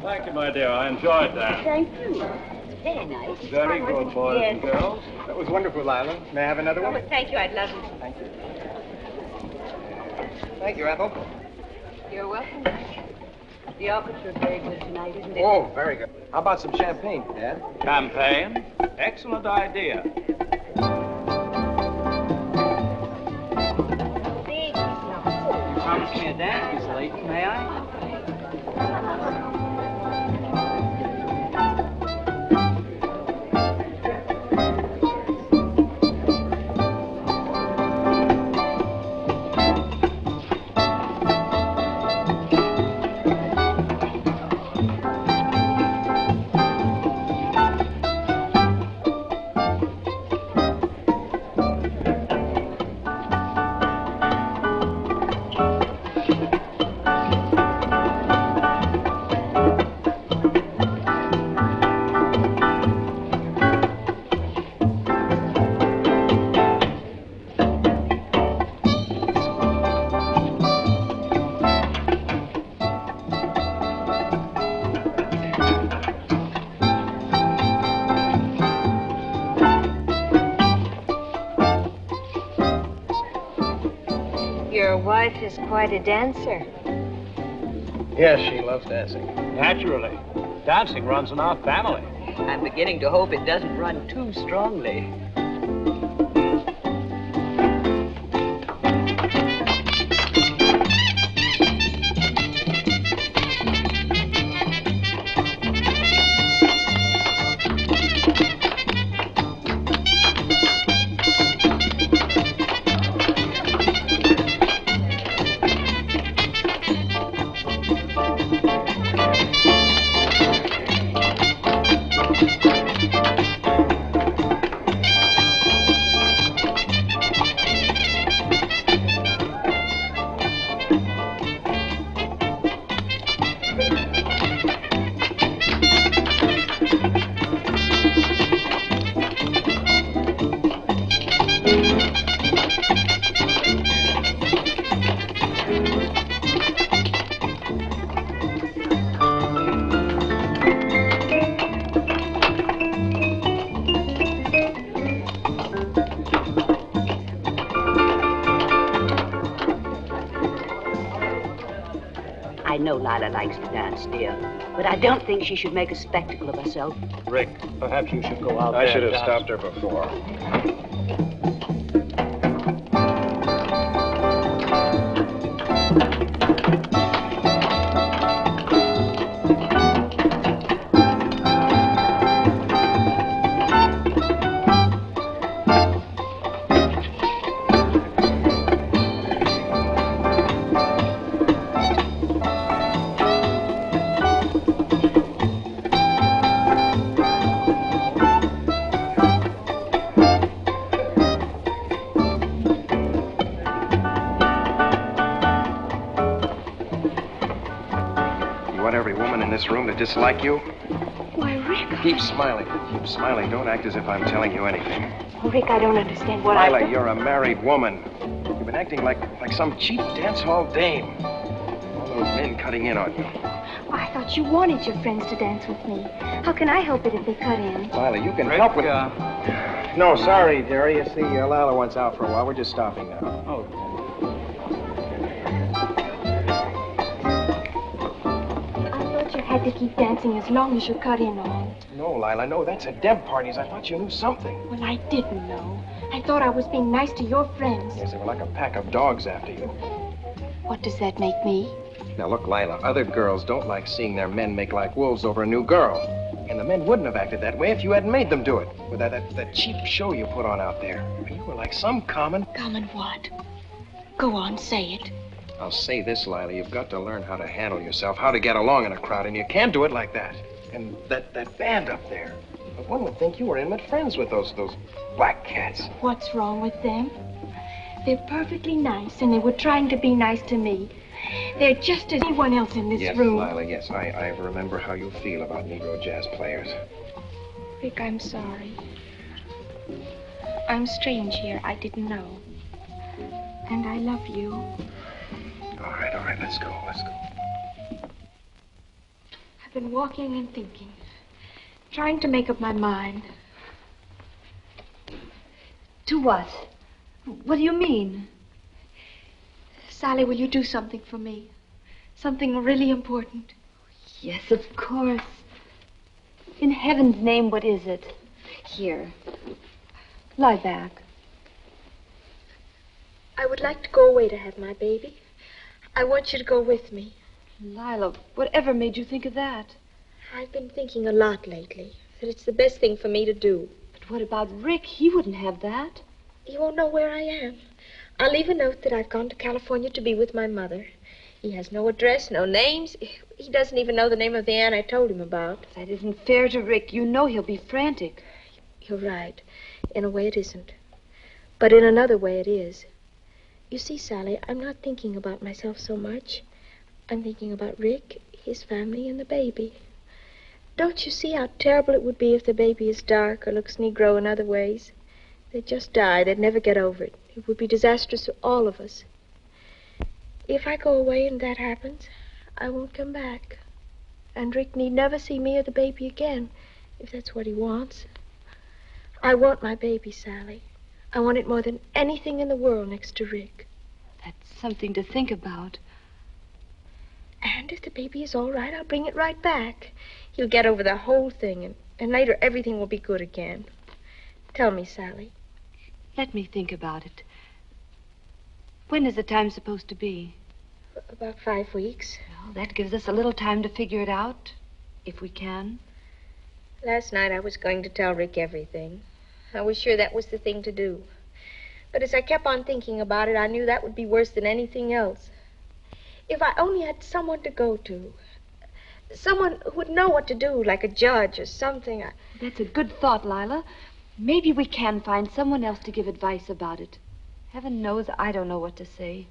Thank you, my dear. I enjoyed that. Thank you. Very nice. Very good, boys Yes. and girls. That was wonderful, Lila. May I have another one? Oh, thank you. I'd love it. Thank you. Thank you, Ethel. You're welcome. The orchestra's very good tonight, isn't it? Oh, very good. How about some champagne, Dad? Champagne? Excellent idea. You promised me a dance, Miss Layton. May I? wife is quite a dancer. Yes, she loves dancing. Naturally. Dancing runs in our family. I'm beginning to hope it doesn't run too strongly. I know Lala likes to dance, dear, but I don't think she should make a spectacle of herself. Rick, perhaps you should go out there. I should and have dance. stopped her before. Room to dislike you? Why, Rick. Keep smiling. Keep smiling. Don't act as if I'm telling you anything. Oh, Rick, I don't understand what Lila, you're a married woman. You've been acting like some cheap dance hall dame. All those men cutting in on you. I thought you wanted your friends to dance with me. How can I help it if they cut in? Lila, you can help with... No, sorry, Jerry. You see, Lala wants out for a while. We're just stopping now. Oh. I had to keep dancing as long as you're cut in on. No, Lila, no. That's at Deb parties. I thought you knew something. Well, I didn't know. I thought I was being nice to your friends. Yes, they were like a pack of dogs after you. What does that make me? Now, look, Lila, other girls don't like seeing their men make like wolves over a new girl. And the men wouldn't have acted that way if you hadn't made them do it. With that cheap show you put on out there. You were like some common... Common what? Go on, say it. I'll say this, Lila, you've got to learn how to handle yourself, how to get along in a crowd, and you can't do it like that. And that band up there. But one would think you were intimate friends with those black cats. What's wrong with them? They're perfectly nice, and they were trying to be nice to me. They're just as anyone else in this room. Yes, Lila, yes. I remember how you feel about Negro jazz players. Rick, I'm sorry. I'm strange here. I didn't know. And I love you. All right, let's go. I've been walking and thinking, trying to make up my mind. To what? What do you mean? Sally, will you do something for me? Something really important. Yes, of course. In heaven's name, what is it? Here. Lie back. I would like to go away to have my baby. I want you to go with me. Lila, whatever made you think of that? I've been thinking a lot lately, that it's the best thing for me to do. But what about Rick? He wouldn't have that. He won't know where I am. I'll leave a note that I've gone to California to be with my mother. He has no address, no names. He doesn't even know the name of the aunt I told him about. That isn't fair to Rick. You know he'll be frantic. You're right. In a way, it isn't. But in another way, it is. You see, Sally, I'm not thinking about myself so much. I'm thinking about Rick, his family, and the baby. Don't you see how terrible it would be if the baby is dark or looks Negro in other ways? They'd just die. They'd never get over it. It would be disastrous for all of us. If I go away and that happens, I won't come back. And Rick need never see me or the baby again, if that's what he wants. I want my baby, Sally. I want it more than anything in the world next to Rick. That's something to think about. And if the baby is all right, I'll bring it right back. He'll get over the whole thing, and later everything will be good again. Tell me, Sally. Let me think about it. When is the time supposed to be? About 5 weeks. Well, that gives us a little time to figure it out, if we can. Last night I was going to tell Rick everything. I was sure that was the thing to do. But as I kept on thinking about it, I knew that would be worse than anything else. If I only had someone to go to. Someone who would know what to do, like a judge or something. That's a good thought, Lila. Maybe we can find someone else to give advice about it. Heaven knows I don't know what to say.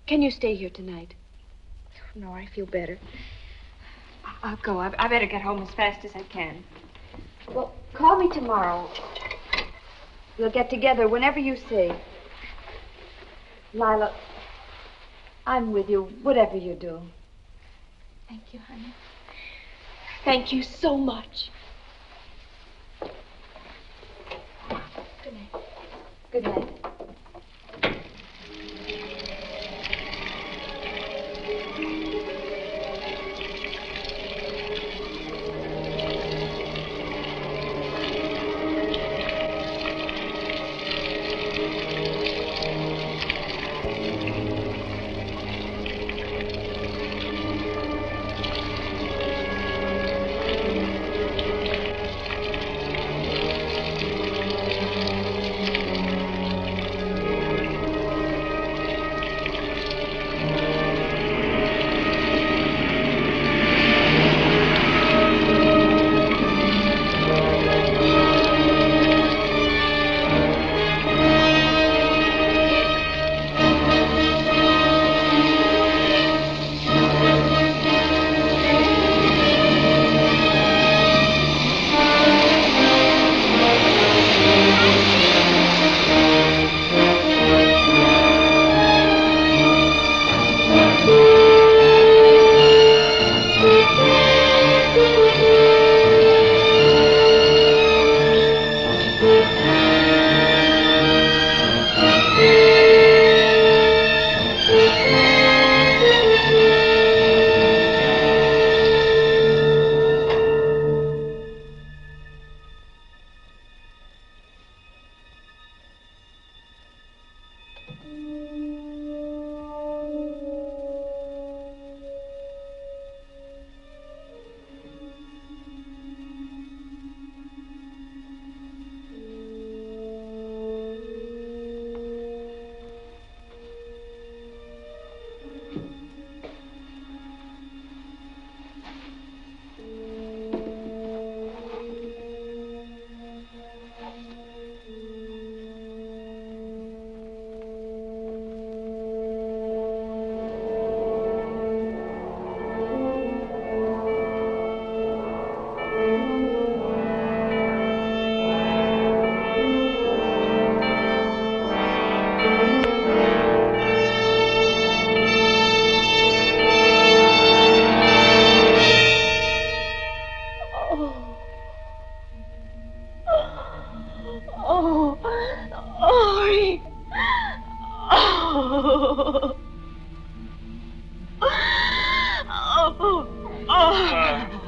Can you stay here tonight? No, I feel better. I'll go. I better get home as fast as I can. Well, call me tomorrow. We'll get together whenever you say. Lila, I'm with you, whatever you do. Thank you, honey. Thank you so much. Good night. Good night.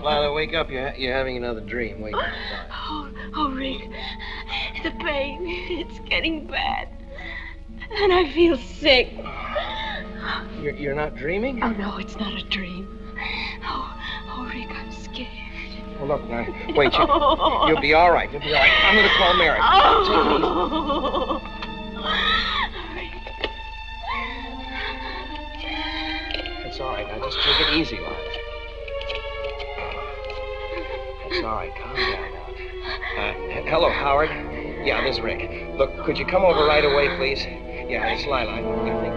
Lila, wake up. You're having another dream. Wake up. Oh, Rick. The pain. It's getting bad. And I feel sick. You're not dreaming? Oh, no, it's not a dream. Oh, Rick, I'm scared. Well, look, now, wait. You'll be all right. You'll be all right. I'm going to call Mary. Oh. It's all right. Now, just take it easy, Lila. It's all right. Calm down now. Hello, Howard. Yeah, this is Rick. Look, could you come over right away, please? Yeah, it's Lila. I think...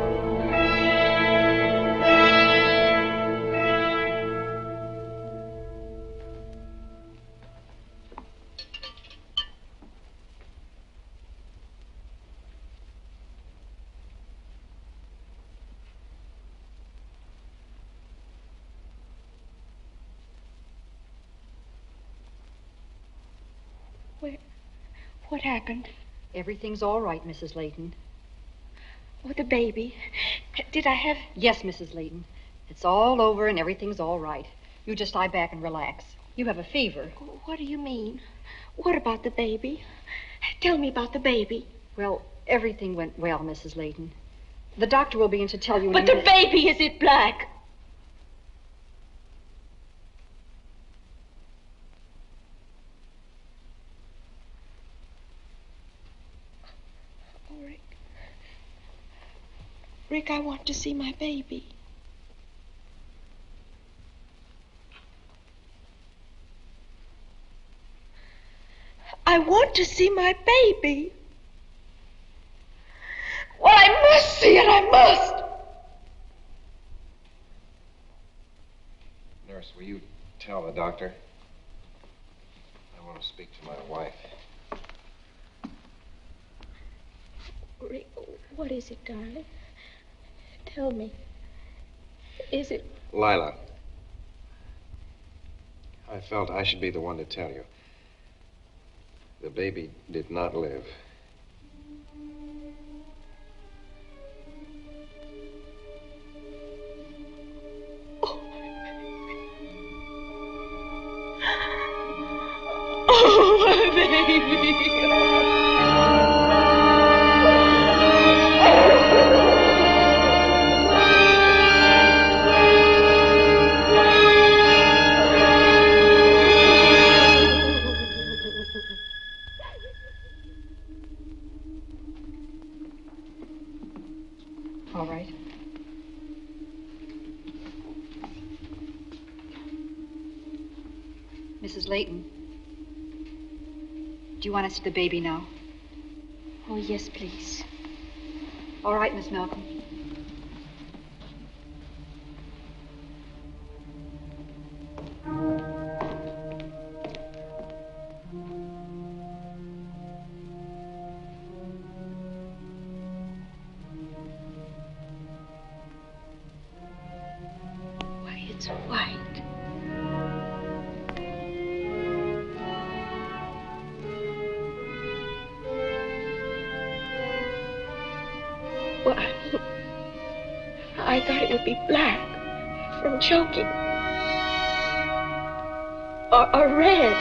What happened? Everything's all right, Mrs. Layton. Oh, the baby. Did I have... Yes, Mrs. Lydon. It's all over and everything's all right. You just lie back and relax. You have a fever. What do you mean? What about the baby? Tell me about the baby. Well, everything went well, Mrs. Lydon. The doctor will be in to tell you... But the baby, is it black? Oh, Rick. Rick, I want to see my baby. I want to see my baby. Well, I must see it, I must. Nurse, will you tell the doctor? I want to speak to my wife. Rick, what is it, darling? Tell me. Is it... Lila, I felt I should be the one to tell you. The baby did not live. Oh, my baby. All right. Mrs. Lydon, do you want to see the baby now? Oh, yes, please. All right, Miss Malcolm. Why, it's white. Well, I thought it would be black from choking. Or red.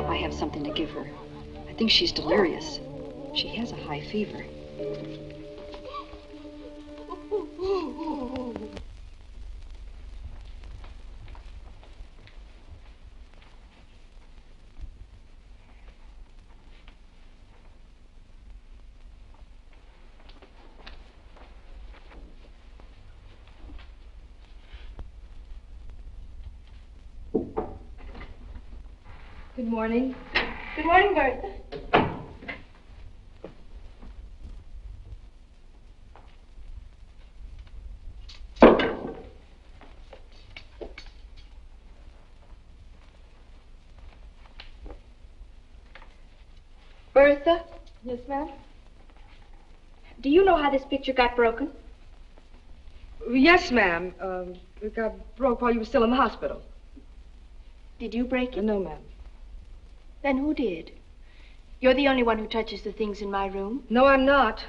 I have something to give her. I think she's delirious. She has a high fever. Good morning. Good morning, Bertha. Bertha? Yes, ma'am? Do you know how this picture got broken? Yes, ma'am. It got broke while you were still in the hospital. Did you break it? No, ma'am. Then who did? You're the only one who touches the things in my room. No, I'm not.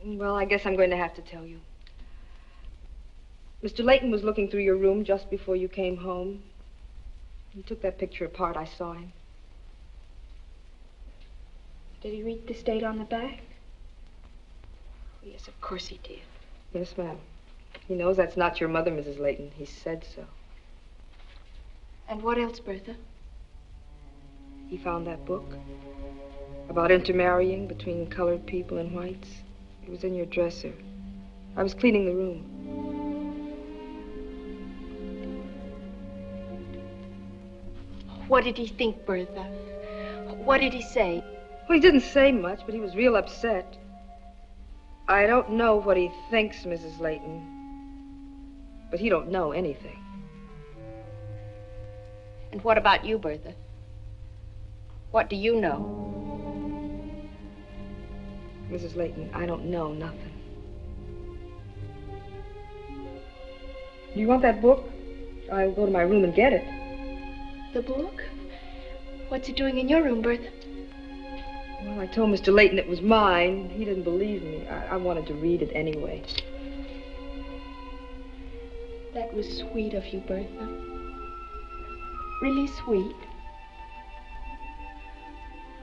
Well, I guess I'm going to have to tell you. Mr. Layton was looking through your room just before you came home. He took that picture apart. I saw him. Did he read this date on the back? Yes, of course he did. Yes, ma'am. He knows that's not your mother, Mrs. Layton. He said so. And what else, Bertha? He found that book about intermarrying between colored people and whites. It was in your dresser. I was cleaning the room. What did he think, Bertha? What did he say? Well, he didn't say much, but he was real upset. I don't know what he thinks, Mrs. Layton, but he don't know anything. And what about you, Bertha? What do you know? Mrs. Layton, I don't know nothing. Do you want that book? I'll go to my room and get it. The book? What's it doing in your room, Bertha? Well, I told Mr. Layton it was mine. He didn't believe me. I wanted to read it anyway. That was sweet of you, Bertha. Really sweet.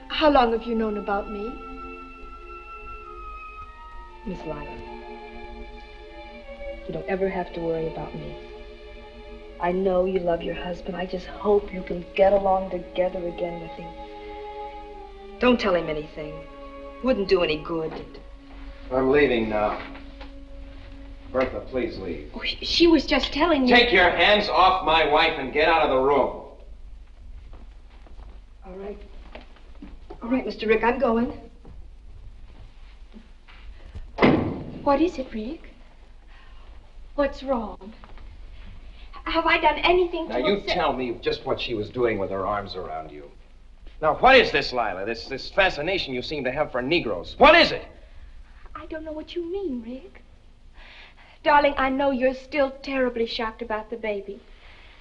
How long have you known about me? Miss Lila, you don't ever have to worry about me. I know you love your husband. I just hope you can get along together again with him. Don't tell him anything. Wouldn't do any good. I'm leaving now. Bertha, please leave. Oh, she was just telling me. Take your hands off my wife and get out of the room. All right. All right, Mr. Rick, I'm going. What is it, Rick? What's wrong? Have I done anything to Now, you upset... tell me just what she was doing with her arms around you. Now, what is this, Lila? This fascination you seem to have for Negroes. What is it? I don't know what you mean, Rick. Darling, I know you're still terribly shocked about the baby.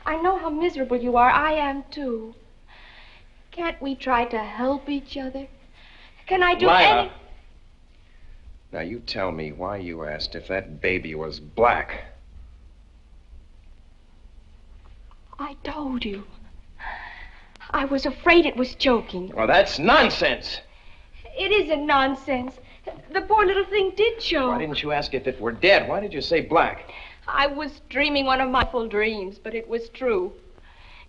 I know how miserable you are. I am, too. Can't we try to help each other? Can I do Lila. any... Now, you tell me why you asked if that baby was black. I told you. I was afraid it was joking. Well, that's nonsense. It isn't nonsense. The poor little thing did show. Why didn't you ask if it were dead? Why did you say black? I was dreaming one of my full dreams, but it was true.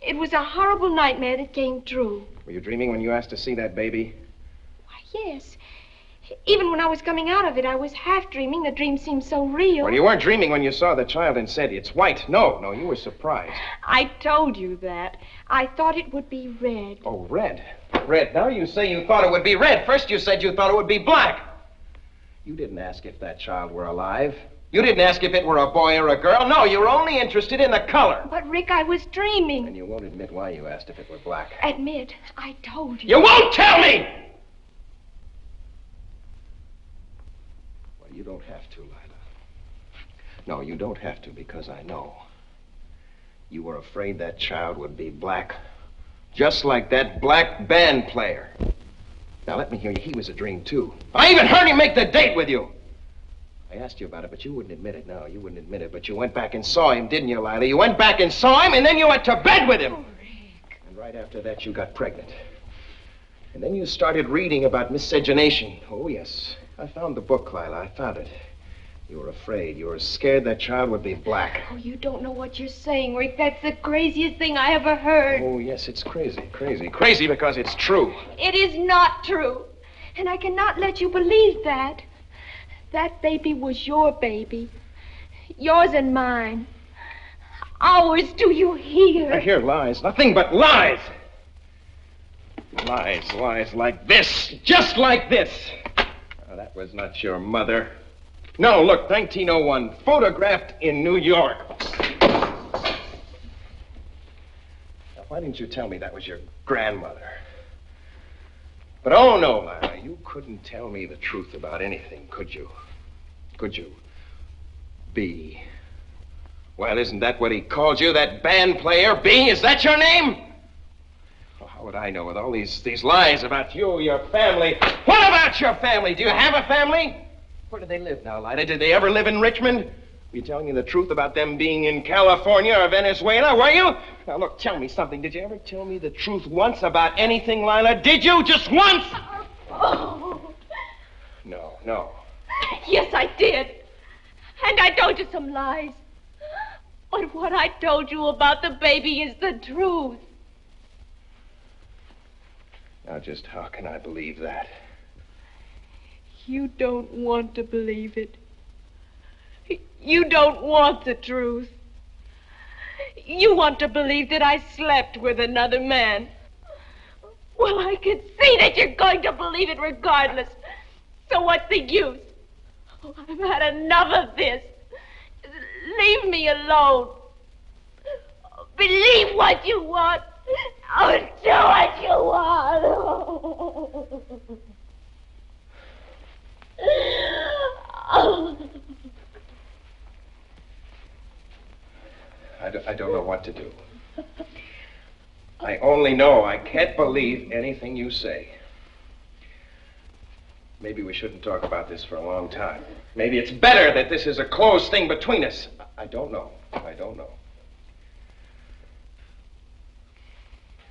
It was a horrible nightmare that came true. Were you dreaming when you asked to see that baby? Why, yes. Even when I was coming out of it, I was half dreaming. The dream seemed so real. Well, you weren't dreaming when you saw the child and said, it's white. No, you were surprised. I told you that. I thought it would be red. Oh, red. Red. Now you say you thought it would be red. First you said you thought it would be black. You didn't ask if that child were alive. You didn't ask if it were a boy or a girl. No, you were only interested in the color. But, Rick, I was dreaming. And you won't admit why you asked if it were black. Admit, I told you. You won't tell me! Well, you don't have to, Lila. No, you don't have to, because I know. You were afraid that child would be black. Just like that black band player. Now, let me hear you. He was a dream, too. I even heard him make the date with you. I asked you about it, but you wouldn't admit it. No, you wouldn't admit it. But you went back and saw him, didn't you, Lila? You went back and saw him, and then you went to bed with him. Oh, Rick. And right after that, you got pregnant. And then you started reading about miscegenation. Oh, yes. I found the book, Lila. I found it. You were afraid. You were scared that child would be black. Oh, you don't know what you're saying, Rick. That's the craziest thing I ever heard. Oh, yes, it's crazy. Crazy because it's true. It is not true. And I cannot let you believe that. That baby was your baby. Yours and mine. Ours, do you hear? I hear lies. Nothing but lies. Lies like this. Just like this. Oh, that was not your mother. No, look, 1901. Photographed in New York. Now, why didn't you tell me that was your grandmother? But oh no, Lila, you couldn't tell me the truth about anything, could you? Could you? B. Well, isn't that what he called you, that band player? B, is that your name? Well, how would I know with all these lies about you, your family? What about your family? Do you have a family? Where do they live now, Lila? Did they ever live in Richmond? Were you telling me the truth about them being in California or Venezuela, were you? Now, look, tell me something. Did you ever tell me the truth once about anything, Lila? Did you? Just once? Oh. No. Yes, I did. And I told you some lies. But what I told you about the baby is the truth. Now, just how can I believe that? You don't want to believe it. You don't want the truth. You want to believe that I slept with another man. Well, I can see that you're going to believe it regardless. So what's the use? Oh, I've had enough of this. Leave me alone. Believe what you want. Oh, do what you want. I don't know what to do. I only know I can't believe anything you say. Maybe we shouldn't talk about this for a long time. Maybe it's better that this is a closed thing between us. I don't know. I don't know.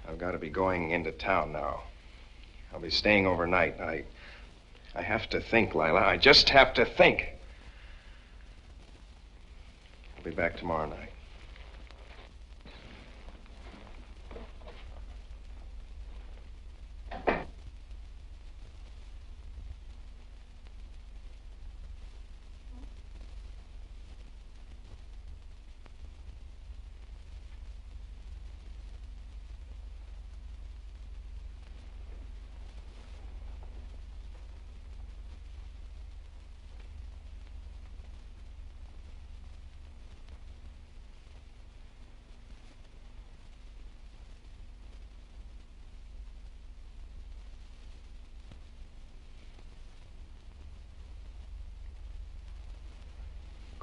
I've got to be going into town now. I'll be staying overnight. I have to think, Lila. I just have to think. I'll be back tomorrow night.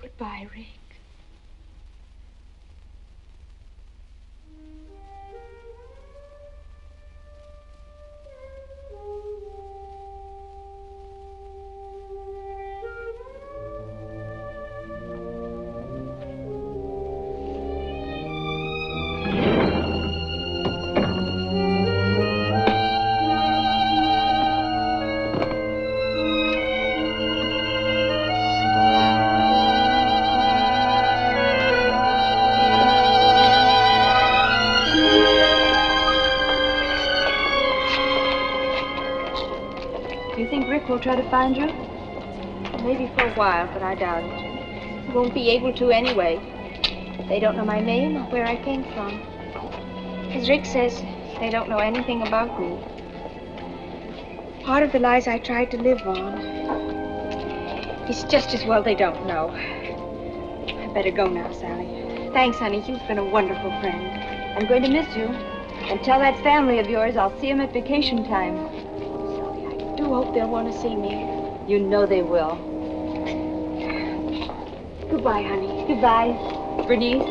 Goodbye, Rick. We'll try to find you? Maybe for a while, but I doubt it. You won't be able to anyway. They don't know my name or where I came from. As Rick says, they don't know anything about me. Part of the lies I tried to live on. It's just as well they don't know. I better go now, Sally. Thanks, honey. You've been a wonderful friend. I'm going to miss you. And tell that family of yours I'll see them at vacation time. I do hope they'll want to see me. You know they will. Goodbye, honey. Goodbye, Bernice.